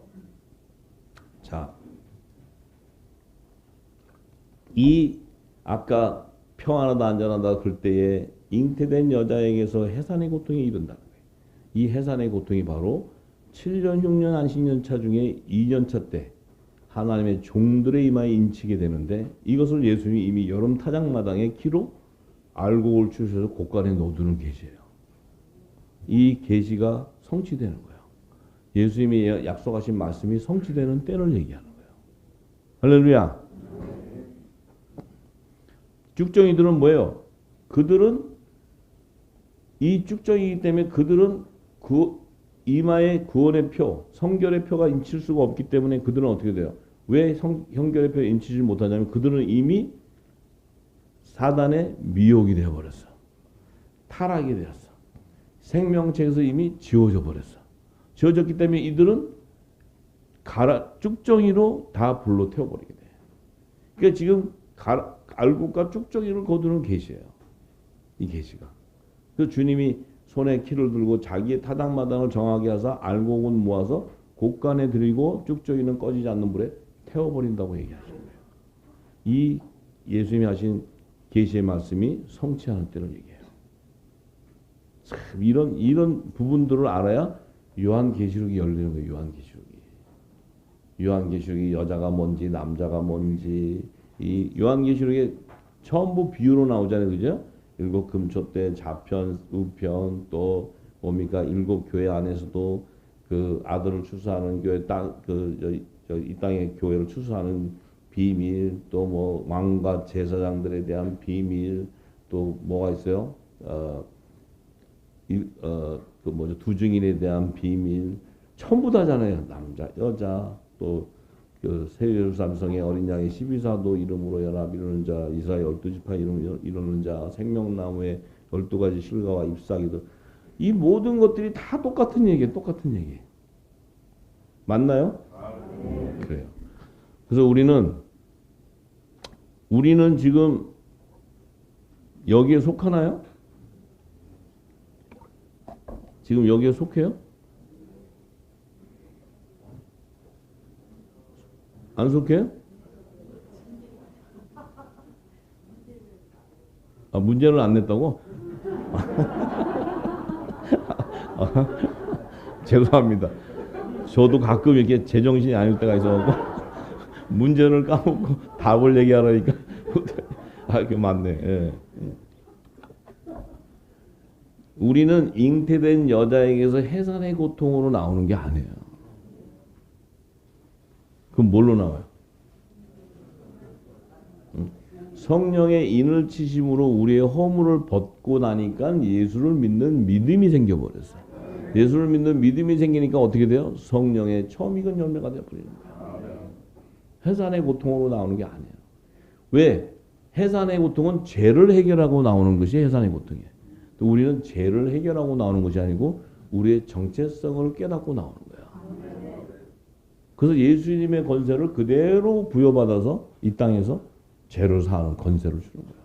이 아까 평안하다 안전하다 그럴 때에 잉태된 여자에게서 해산의 고통이 이른다는 거예요. 이 해산의 고통이 바로 7년 흉년 안식년차 중에 2년차 때 하나님의 종들의 이마에 인치게 되는데 이것을 예수님이 이미 여름 타작마당에 키로 알곡을 주셔서 곳간에 넣어두는 계시예요. 이 계시가 성취되는 거예요. 예수님이 약속하신 말씀이 성취되는 때를 얘기하는 거예요. 할렐루야. 쭉정이들은 뭐예요? 그들은 이 쭉정이기 때문에 그들은 그 이마에 구원의 표, 성결의 표가 인칠 수가 없기 때문에 그들은 어떻게 돼요? 왜 성결의 표에 인치지 못하냐면 그들은 이미 사단의 미혹이 되어버렸어. 타락이 되었어. 생명책에서 이미 지워져 버렸어. 지워졌기 때문에 이들은 쭉정이로 다 불로 태워버리게 돼. 그러니까 지금 알곡과 쭉정이를 거두는 계시예요. 이 계시가. 그래서 주님이 손에 키를 들고 자기의 타닥마당을 정하게 하사 알곡은 모아서 곳간에 들이고 쭉정이는 꺼지지 않는 불에 태워버린다고 얘기하시는 거예요. 이 예수님이 하신 계시의 말씀이 성취하는 때를 얘기해요. 참 이런 부분들을 알아야 요한계시록이 열리는 거예요. 요한계시록이 여자가 뭔지 남자가 뭔지 이 요한계시록에 전부 비유로 나오잖아요. 그죠? 7 금초대 좌편 우편 또 뭡니까 7 교회 안에서도 그 아들을 추수하는 교회 이 땅의 교회를 추수하는 비밀 또 뭐 왕과 제사장들에 대한 비밀 또 뭐가 있어요? 그 뭐죠? 두 증인에 대한 비밀 전부 다잖아요. 남자 여자 또 그 세예루살렘 성의 어린 양의 12사도 이름으로 연합 이루는 자, 이스라엘 12지파 이름으로 이루는 자, 생명나무의 12가지 실과와 잎사귀들 이 모든 것들이 다 똑같은 얘기예요. 똑같은 얘기. 맞나요? 그래서 우리는 지금 여기에 속하나요? 지금 여기에 속해요? 안 속해요? 아, 문제를 안 냈다고? 죄송합니다. 저도 가끔 이렇게 제정신이 아닐 때가 있어서 문제를 까먹고 답을 얘기하라니까 아, 이게 맞네. 예. 우리는 잉태된 여자에게서 해산의 고통으로 나오는 게 아니에요. 그럼 뭘로 나와요? 성령의 인을 치심으로 우리의 허물을 벗고 나니까 예수를 믿는 믿음이 생겨버렸어요. 예수를 믿는 믿음이 생기니까 어떻게 돼요? 성령의 처음 익은 열매가 되어버리는 거예요. 해산의 고통으로 나오는 게 아니에요. 왜? 해산의 고통은 죄를 해결하고 나오는 것이 해산의 고통이에요. 또 우리는 죄를 해결하고 나오는 것이 아니고 우리의 정체성을 깨닫고 나오는 거예요. 그래서 예수님의 권세를 그대로 부여받아서 이 땅에서 죄를 사하는 권세를 주는 거예요.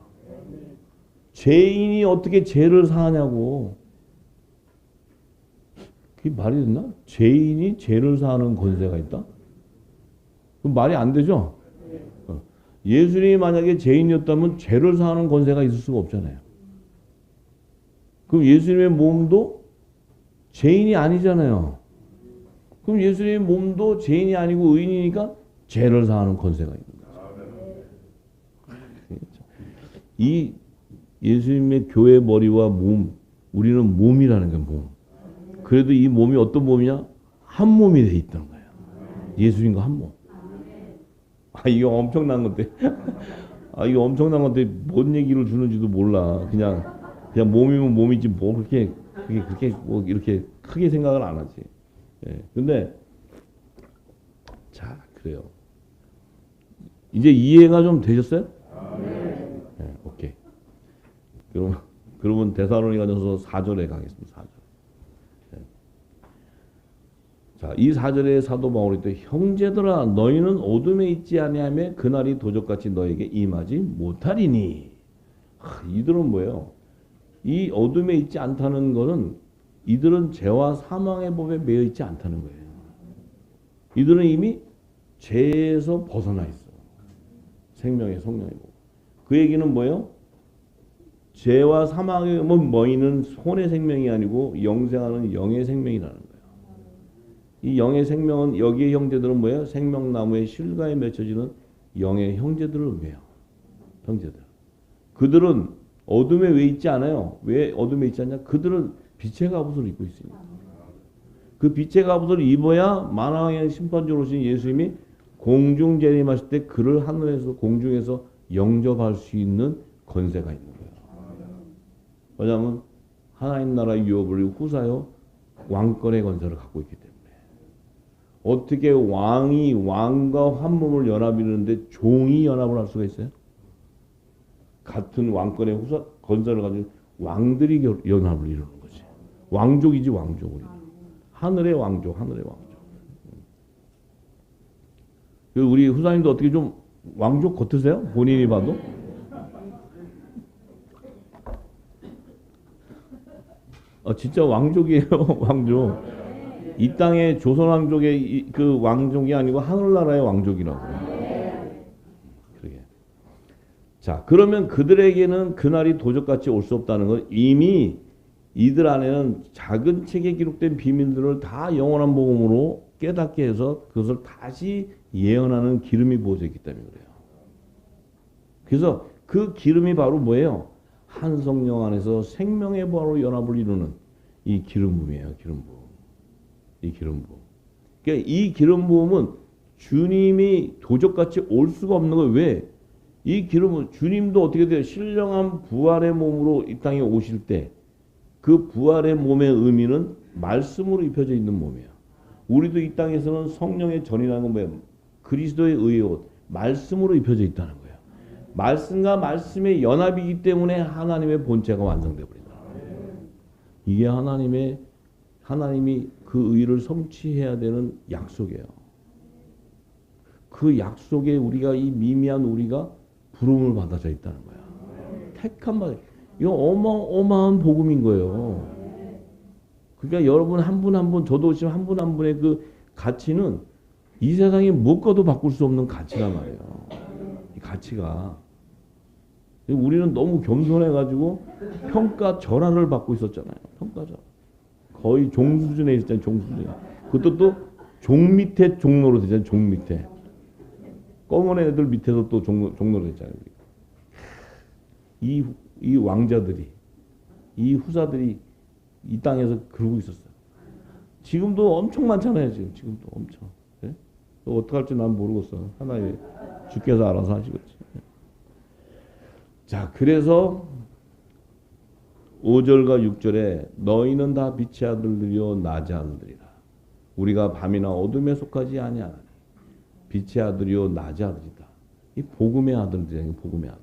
죄인이 어떻게 죄를 사하냐고. 그게 말이 됐나? 죄인이 죄를 사하는 권세가 있다? 그럼 말이 안 되죠? 예수님이 만약에 죄인이었다면 죄를 사하는 권세가 있을 수가 없잖아요. 그럼 예수님의 몸도 죄인이 아니잖아요. 그럼 예수님의 몸도 죄인이 아니고 의인이니까 죄를 사하는 권세가 있는 거죠. 이 예수님의 교회 머리와 몸, 우리는 몸이라는 게 몸. 그래도 이 몸이 어떤 몸이냐? 한 몸이 돼 있다는 거예요. 예수님과 한 몸. 아, 이거 엄청난 건데. 아, 이거 엄청난 건데 뭔 얘기를 주는지도 몰라. 그냥 몸이면 몸이지 뭐 그렇게 뭐 이렇게 크게 생각을 안 하지. 예. 근데 자, 그래요. 이제 이해가 좀 되셨어요? 네, 오케이. 그러면 데살로니가전서 4절에 가겠습니다. 4절. 네. 자, 이 4절에 사도 바울이 또 형제들아 너희는 어둠에 있지 아니하며 그날이 도적같이 너에게 임하지 못하리니. 이들은 뭐예요? 이 어둠에 있지 않다는 것은 이들은 죄와 사망의 법에 매여 있지 않다는 거예요. 이들은 이미 죄에서 벗어나 있어. 생명의 성령이고. 그 얘기는 뭐예요? 죄와 사망에 모이는 혼의 생명이 아니고 영생하는 영의 생명이라는 거예요. 이 영의 생명은 여기의 형제들은 뭐예요? 생명나무의 실과에 맺혀지는 영의 형제들을 의미해요. 형제들. 그들은 어둠에 왜 있지 않아요? 왜 어둠에 있지 않냐? 그들은 빛의 갑옷을 입고 있습니다. 그 빛의 갑옷을 입어야 만왕의 심판주로 오신 예수님이 공중 재림하실 때 그를 하늘에서 공중에서 영접할 수 있는 권세가 있는 거예요. 왜냐하면 하나님 나라의 유업을 후사요 왕권의 권세를 갖고 있기 때문에. 어떻게 왕이 왕과 한 몸을 연합이루는데 종이 연합을 할 수가 있어요? 같은 왕권의 후사 권세를 가지고 왕들이 연합을 이루는 거지. 왕족이지 왕족. 우리 하늘의 왕족, 하늘의 왕족. 우리 후사님도 어떻게 좀 왕족 같으세요? 본인이 봐도? 진짜 왕족이에요. 왕족. 이 땅의 조선 왕족의 그 왕족이 아니고 하늘나라의 왕족이라고. 그러게. 자, 그러면 그들에게는 그날이 도적같이 올 수 없다는 건 이미 이들 안에는 작은 책에 기록된 비밀들을 다 영원한 복음으로 깨닫게 해서 그것을 다시 예언하는 기름이 부어져 있기 때문에 그래요. 그래서 그 기름이 바로 뭐예요? 한 성령 안에서 생명의 부활로 연합을 이루는 이 기름 부음이에요. 기름 부음. 이 기름 부음. 그러니까 이 기름 부음은 주님이 도적같이 올 수가 없는 거예요. 왜? 이 기름은 주님도 어떻게 돼요? 신령한 부활의 몸으로 이 땅에 오실 때 그 부활의 몸의 의미는 말씀으로 입혀져 있는 몸이에요. 우리도 이 땅에서는 성령의 전이라는 건 뭐예요? 그리스도의 의의 옷, 말씀으로 입혀져 있다는 거예요. 말씀과 말씀의 연합이기 때문에 하나님의 본체가 완성되어 버린다. 이게 하나님이 그 의를 성취해야 되는 약속이에요. 그 약속에 우리가 이 미미한 우리가 부름을 받아져 있다는 거야. 택한 말. 이거 어마어마한 복음인 거예요. 그러니까 여러분 한 분 한 분, 저도 지금 한 분 한 분의 그 가치는 이 세상에 무엇과도 바꿀 수 없는 가치란 말이에요. 이 가치가. 우리는 너무 겸손해가지고 평가절하를 받고 있었잖아요. 평가절. 거의 종 수준에 있었잖아요. 종 수준에. 그것도 또 종 밑에 종로로 되잖아요. 종 밑에. 검은 애들 밑에서 또 종로로 되잖아요. 이 왕자들이, 이 후사들이 이 땅에서 그러고 있었어요. 지금도 엄청 많잖아요. 지금도 엄청. 네? 어떻게 할지 난 모르겠어. 하나님 주께서 알아서 하시겠지. 자, 그래서 5절과 6절에 너희는 다 빛의 아들들이요 낮의 아들들이라. 우리가 밤이나 어둠에 속하지 아니하나니 빛의 아들이요 낮의 아들이다. 이 복음의 아들들이야. 복음의 아들.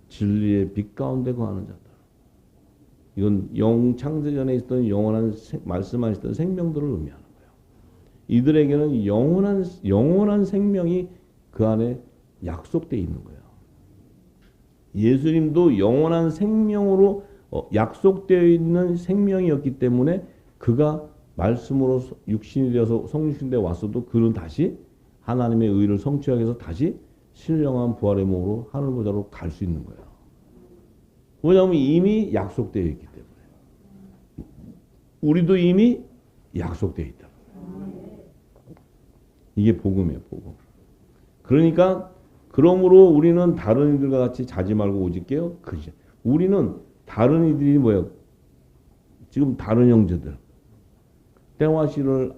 진리의 빛 가운데 거하는 자들. 이건 창세전에 있었던 영원한 말씀하셨던 생명들을 의미하는 거예요. 이들에게는 영원한 생명이 그 안에 약속되어 있는 거예요. 예수님도 영원한 생명으로 약속되어 있는 생명이었기 때문에 그가 말씀으로 육신이 되어서 성육신대에 왔어도 그는 다시 하나님의 의를 성취하기 위해서 다시 신령한 부활의 몸으로 하늘보좌로 갈 수 있는 거예요. 왜냐하면 이미 약속되어 있기 때문에. 우리도 이미 약속되어 있다. 이게 복음이에요. 복음. 그러니까 그러므로 우리는 다른 이들과 같이 자지 말고 오직 깨어 그리자. 우리는 다른 이들이 뭐예요? 지금 다른 형제들. 때와시를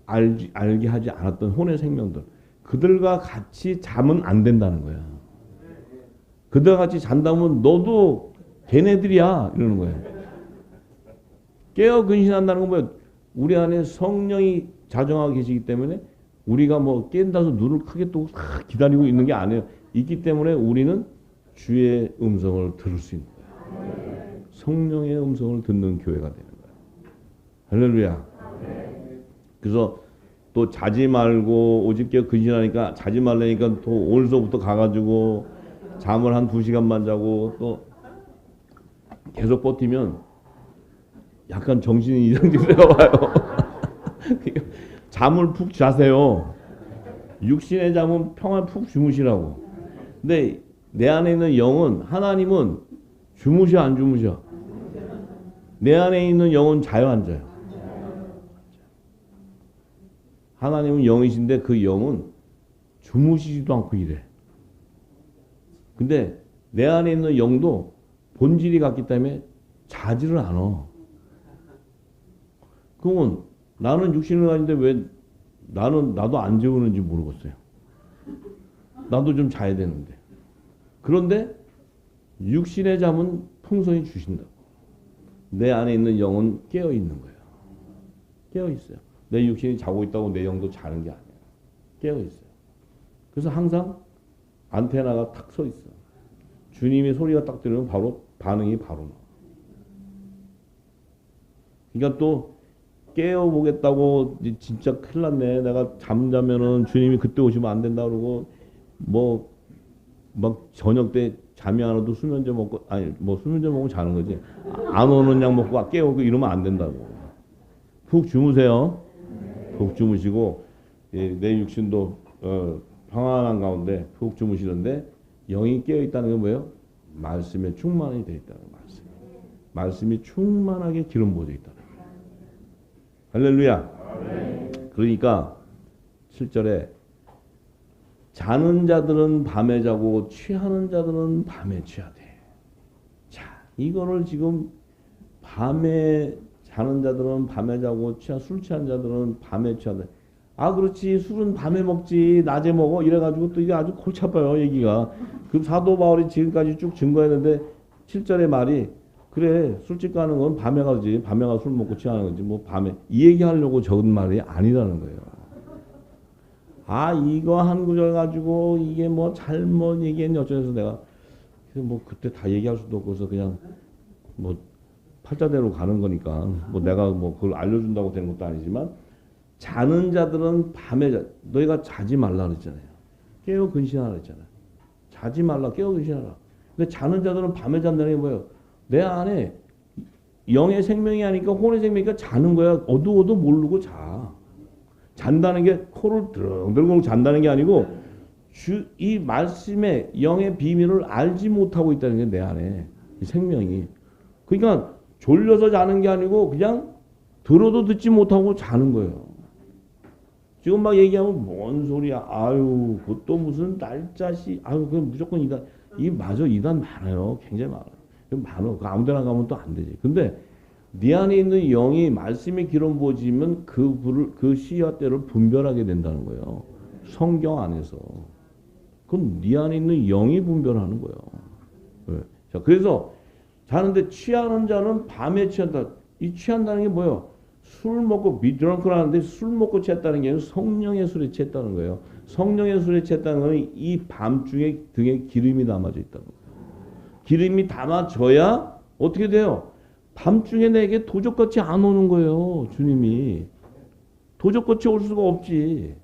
알게 하지 않았던 혼의 생명들. 그들과 같이 자면 안 된다는 거야. 그들과 같이 잔다면 너도 걔네들이야 이러는 거예요. 깨어 근신한다는 건 뭐예요? 우리 안에 성령이 자정하고 계시기 때문에 우리가 뭐 깬다서 눈을 크게 뜨고 기다리고 있는 게 아니에요. 있기 때문에 우리는 주의 음성을 들을 수 있는 거예요. 성령의 음성을 듣는 교회가 되는 거예요. 할렐루야. 그래서 또 자지 말고 오직 깨어 근신하니까 자지 말라니까 또 오늘서부터 가가지고 잠을 한 2시간만 자고 또 계속 버티면 약간 정신이 이상해가 봐요. 잠을 푹 자세요. 육신의 잠은 평안 푹 주무시라고. 근데 내 안에 있는 영은 하나님은 주무셔 안 주무셔? 내 안에 있는 영은 자요 안 자요? 하나님은 영이신데 그 영은 주무시지도 않고 이래. 근데 내 안에 있는 영도 본질이 같기 때문에 자지를 않아. 그러면 나는 육신을 가진데 왜 나도 안 재우는지 모르겠어요. 나도 좀 자야 되는데. 그런데 육신의 잠은 풍성히 주신다고. 내 안에 있는 영은 깨어 있는 거예요. 깨어 있어요. 내 육신이 자고 있다고 내 영도 자는 게 아니에요. 깨어 있어요. 그래서 항상 안테나가 탁 서 있어. 주님의 소리가 딱 들으면 바로 반응이 바로 나와. 그러니까 또 깨워보겠다고 진짜 큰일 났네. 내가 잠자면은 주님이 그때 오시면 안 된다 그러고 뭐 막 저녁 때 잠이 안 와도 수면제 먹고 아니 뭐 수면제 먹으면 자는 거지. 안 오는 약 먹고 깨우고 이러면 안 된다고. 푹 주무세요. 푹 주무시고 내 육신도 평안한 가운데 푹 주무시는데 영이 깨어 있다는 게 뭐예요? 말씀에 충만이 되어 있다는 말씀. 말씀이 충만하게 기름 부어져 있다는 거예요. 할렐루야. 그러니까 7절에 자는 자들은 밤에 자고 취하는 자들은 밤에 취하되. 자, 이거를 지금 밤에 자는 자들은 밤에 자고 술 취한 자들은 밤에 취하되. 아 그렇지 술은 밤에 먹지 낮에 먹어 이래가지고 또 이게 아주 골치 아파요 얘기가. 그 사도 바울이 지금까지 쭉 증거했는데 7절의 말이 그래 술집 가는 건 밤에 가지 밤에 가서 술 먹고 취하는 거지 뭐 밤에 이 얘기하려고 적은 말이 아니라는 거예요. 아 이거 한 구절 가지고 이게 뭐 잘못 얘기했니 어쩌면서 내가 뭐 그때 다 얘기할 수도 없고서 그냥 뭐 팔자대로 가는 거니까 뭐 내가 뭐 그걸 알려준다고 되는 것도 아니지만 자는 자들은 밤에 너희가 자지 말라 그랬잖아요. 깨어 근신하라 그랬잖아요. 자지 말라 깨어 근신하라. 근데 자는 자들은 밤에 잔다는 게 뭐예요? 내 안에 영의 생명이 아니까 혼의 생명이니까 자는 거야. 어두워도 모르고 자. 잔다는 게 코를 들고 잔다는 게 아니고 이 말씀의 영의 비밀을 알지 못하고 있다는 게 내 안에 이 생명이. 그러니까 졸려서 자는 게 아니고 그냥 들어도 듣지 못하고 자는 거예요. 지금 막 얘기하면 뭔 소리야. 아유 그것도 무슨 날짜시. 아유 그건 무조건 이단. 이 맞아 이단 많아요. 굉장히 많아요. 많어. 아무데나 가면 또 안 되지. 근데 네 안에 있는 영이 말씀의 기름 부어지면 그 시와 때를 분별하게 된다는 거예요. 성경 안에서. 그건 네 안에 있는 영이 분별하는 거예요. 네. 자, 그래서 자는데 취하는 자는 밤에 취한다. 이 취한다는 게 뭐예요? 술 먹고 drunken하는데 술 먹고 취했다는 게 아니라 성령의 술에 취했다는 거예요. 성령의 술에 취했다는 건 이 밤중에 등에 기름이 담아져 있다는 거예요. 기름이 담아져야 어떻게 돼요? 밤중에 내게 도적같이 안 오는 거예요. 주님이. 도적같이 올 수가 없지.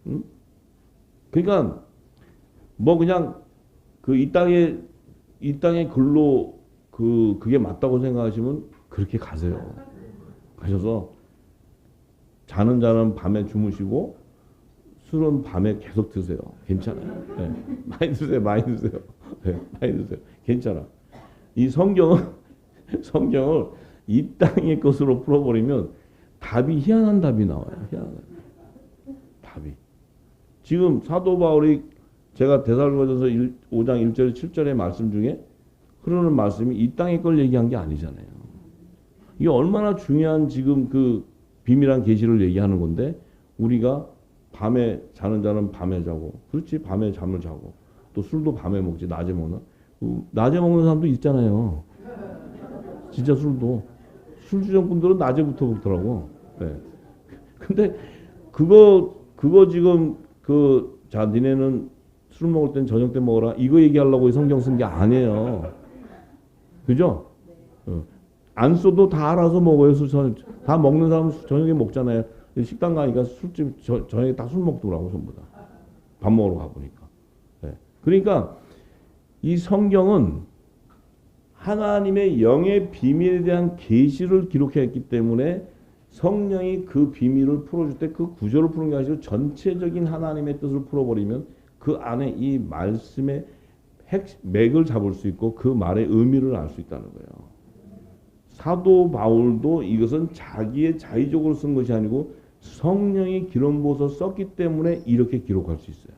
응? 그러니까 뭐 그냥 그 이 땅의 글로 그게 맞다고 생각하시면 그렇게 가세요. 가셔서 자는 자는 밤에 주무시고 술은 밤에 계속 드세요. 괜찮아요. 네. 많이 드세요. 많이 드세요. 네. 많이 드세요. 괜찮아. 이 성경을 이 땅의 것으로 풀어버리면 답이 희한한 답이 나와요. 희한한 답이. 지금 사도 바울이 제가 데살로니가전서 5장 1절 7절의 말씀 중에 흐르는 말씀이 이 땅의 걸 얘기한 게 아니잖아요. 이게 얼마나 중요한 지금 그 비밀한 계시를 얘기하는 건데 우리가 밤에 자는 자는 밤에 자고 그렇지 밤에 잠을 자고 또 술도 밤에 먹지 낮에 먹나? 낮에 먹는 사람도 있잖아요. 진짜 술도 술주정꾼들은 낮에부터 먹더라고. 네. 근데 그거 지금 자 니네는 술 먹을 땐 저녁 때 먹어라 이거 얘기하려고 성경 쓴 게 아니에요. 그죠? 안 써도 다 알아서 먹어요. 다 먹는 사람은 저녁에 먹잖아요. 식당 가니까 술집 저녁에 다 술 먹더라고 전부 다. 밥 먹으러 가보니까. 네. 그러니까 이 성경은 하나님의 영의 비밀에 대한 계시를 기록했기 때문에 성령이 그 비밀을 풀어줄 때 그 구조를 푸는 게 아니고 전체적인 하나님의 뜻을 풀어버리면 그 안에 이 말씀의 맥을 잡을 수 있고 그 말의 의미를 알 수 있다는 거예요. 사도 바울도 이것은 자기의 자의적으로 쓴 것이 아니고 성령이 기름 부어서 썼기 때문에 이렇게 기록할 수 있어요.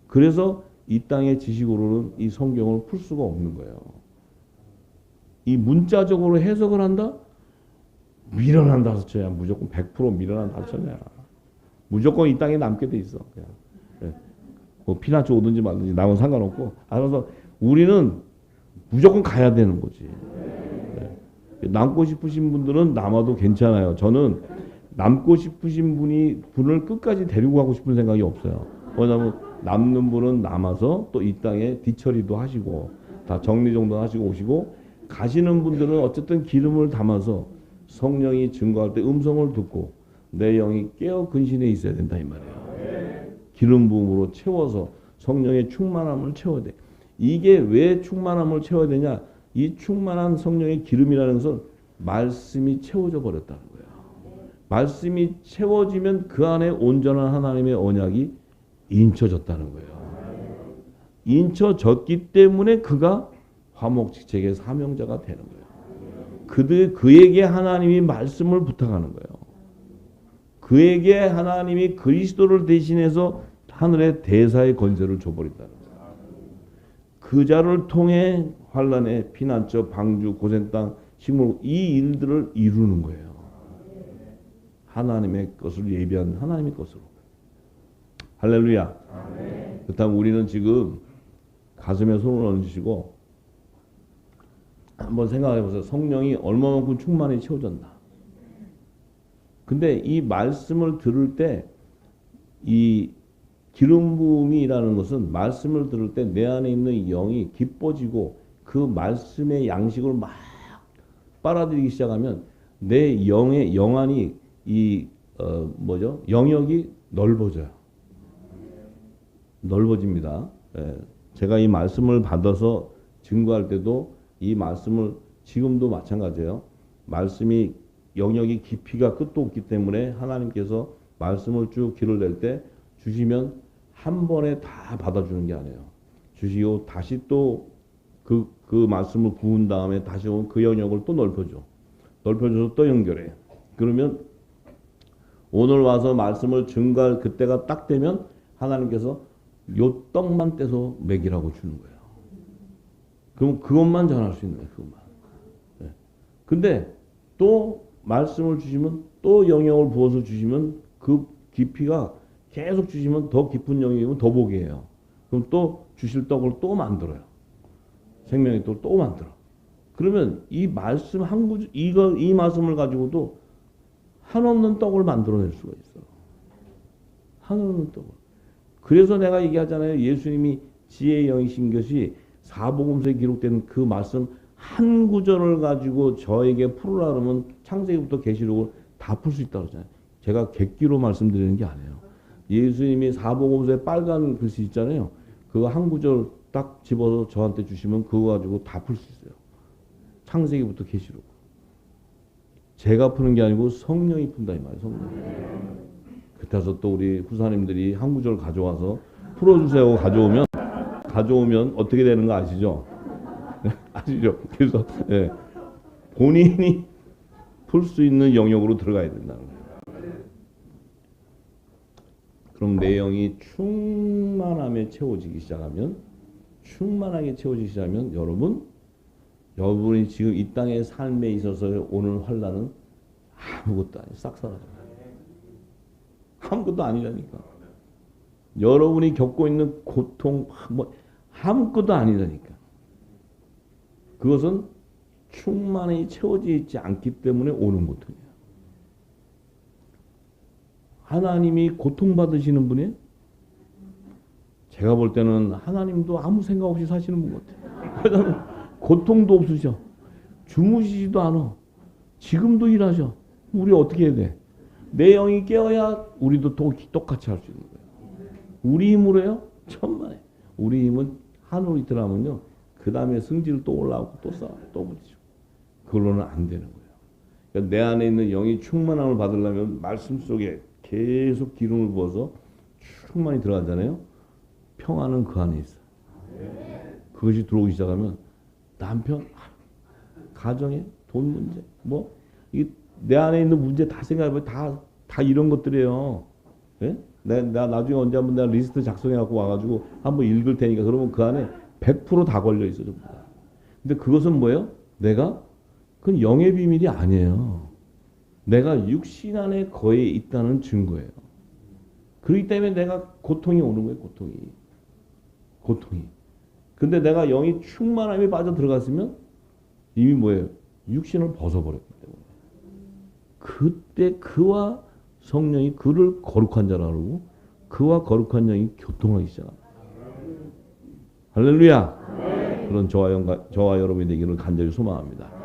그래서 이 땅의 지식으로는 이 성경을 풀 수가 없는 거예요. 이 문자적으로 해석을 한다? 미련한 다섯째야. 무조건 100% 미련한 다섯째야. 무조건 이 땅에 남게 돼 있어. 그냥. 네. 뭐 피나치 오든지 말든지 남은 상관없고. 알아서 우리는 무조건 가야 되는 거지. 네. 남고 싶으신 분들은 남아도 괜찮아요. 저는 남고 싶으신 분을 끝까지 데리고 가고 싶은 생각이 없어요. 왜냐하면 남는 분은 남아서 또 이 땅에 뒤처리도 하시고 다 정리정돈 하시고 오시고 가시는 분들은 어쨌든 기름을 담아서 성령이 증거할 때 음성을 듣고 내 영이 깨어 근신해 있어야 된다 이 말이에요. 기름 부음으로 채워서 성령의 충만함을 채워야 돼. 이게 왜 충만함을 채워야 되냐? 이 충만한 성령의 기름이라는 것은 말씀이 채워져 버렸다는 거예요. 말씀이 채워지면 그 안에 온전한 하나님의 언약이 인쳐졌다는 거예요. 인쳐졌기 때문에 그가 화목직책의 사명자가 되는 거예요. 그에게 하나님이 말씀을 부탁하는 거예요. 그에게 하나님이 그리스도를 대신해서 하늘의 대사의 권세를 줘버린다는 거예요. 그 자를 통해 환난에 피난처, 방주, 고센땅, 식물 이 일들을 이루는 거예요. 하나님의 것을 예비한 하나님의 것으로. 할렐루야. 그렇다면 우리는 지금 가슴에 손을 얹으시고 한번 생각해 보세요. 성령이 얼마만큼 충만히 채워졌나. 근데 이 말씀을 들을 때 이 기름 부음이라는 것은 말씀을 들을 때 내 안에 있는 영이 기뻐지고 그 말씀의 양식을 막 빨아들이기 시작하면 내 영의 영안이 이 영역이 넓어져요. 넓어집니다. 예. 제가 이 말씀을 받아서 증거할 때도 이 말씀을 지금도 마찬가지예요. 말씀이 영역이 깊이가 끝도 없기 때문에 하나님께서 말씀을 쭉 길을 낼 때 주시면 한 번에 다 받아주는 게 아니에요. 주시고 다시 또 그 말씀을 부은 다음에 다시 그 영역을 또 넓혀줘. 넓혀줘서 또 연결해. 그러면 오늘 와서 말씀을 증거할 그때가 딱 되면 하나님께서 요 떡만 떼서 먹이라고 주는 거예요. 그럼 그것만 전할 수 있는 거예요. 그것만. 네. 근데 또 말씀을 주시면 또 영역을 부어서 주시면 그 깊이가 계속 주시면 더 깊은 영역이면 더 보게 해요. 그럼 또 주실 떡을 또 만들어요. 생명의 떡을 또 만들어. 그러면 이 말씀 한 구절, 이 말씀을 가지고도 한없는 떡을 만들어낼 수가 있어요. 한없는 떡을. 그래서 내가 얘기하잖아요. 예수님이 지혜의 영이신 것이 사복음서에 기록된 그 말씀 한 구절을 가지고 저에게 풀으라 그러면 창세기부터 계시록을 다 풀 수 있다고 하잖아요. 제가 객기로 말씀드리는 게 아니에요. 예수님이 사복음서에 빨간 글씨 있잖아요. 그거 한 구절 딱 집어서 저한테 주시면 그거 가지고 다 풀 수 있어요. 창세기부터 계시록. 제가 푸는 게 아니고 성령이 푼다 이 말이에요. 성령이. 그때서 또 우리 후사님들이 한 구절 가져와서 풀어주세요 가져오면 어떻게 되는 거 아시죠? 아시죠? 그래서 예, 본인이 풀 수 있는 영역으로 들어가야 된다는 거예요. 그럼 내 영이 충만함에 채워지기 시작하면 여러분이 지금 이 땅의 삶에 있어서 오는 환난은 아무것도 아니에요. 싹 사라져요. 아무것도 아니라니까. 여러분이 겪고 있는 고통 아무것도 아니라니까. 그것은 충만히 채워져 있지 않기 때문에 오는 고통이에요. 하나님이 고통받으시는 분이에요? 제가 볼 때는 하나님도 아무 생각 없이 사시는 분 같아요. 왜냐하면 고통도 없으셔. 주무시지도 않아. 지금도 일하셔. 우리 어떻게 해야 돼? 내 영이 깨어야 우리도 똑같이 할 수 있는 거예요. 우리 힘으로요? 천만에. 우리 힘은 하늘 이틀 하면요. 그 다음에 승질 또 올라오고 또 싸워. 또 부딪혀. 그걸로는 안 되는 거예요. 그러니까 내 안에 있는 영이 충만함을 받으려면 말씀 속에 계속 기름을 부어서 충만히 들어가잖아요. 평안은 그 안에 있어. 그것이 들어오기 시작하면 남편, 가정에 돈 문제, 내 안에 있는 문제 다 생각해보면 다 이런 것들이에요. 예? 내가 나중에 언제 한번 내가 리스트 작성해갖고 와가지고 한번 읽을 테니까 그러면 그 안에 100% 다 걸려있어. 전부 다. 근데 그것은 뭐예요? 그건 영의 비밀이 아니에요. 내가 육신 안에 거에 있다는 증거예요. 그렇기 때문에 내가 고통이 오는 거예요. 고통이. 근데 내가 영이 충만함에 빠져 들어갔으면 이미 뭐예요? 육신을 벗어버렸기 때문에. 그때 그와 성령이 그를 거룩한 자라 그러고 그와 거룩한 영이 교통하기 시작합니다. 할렐루야. 그런 저와 여러분이 되기를 간절히 소망합니다.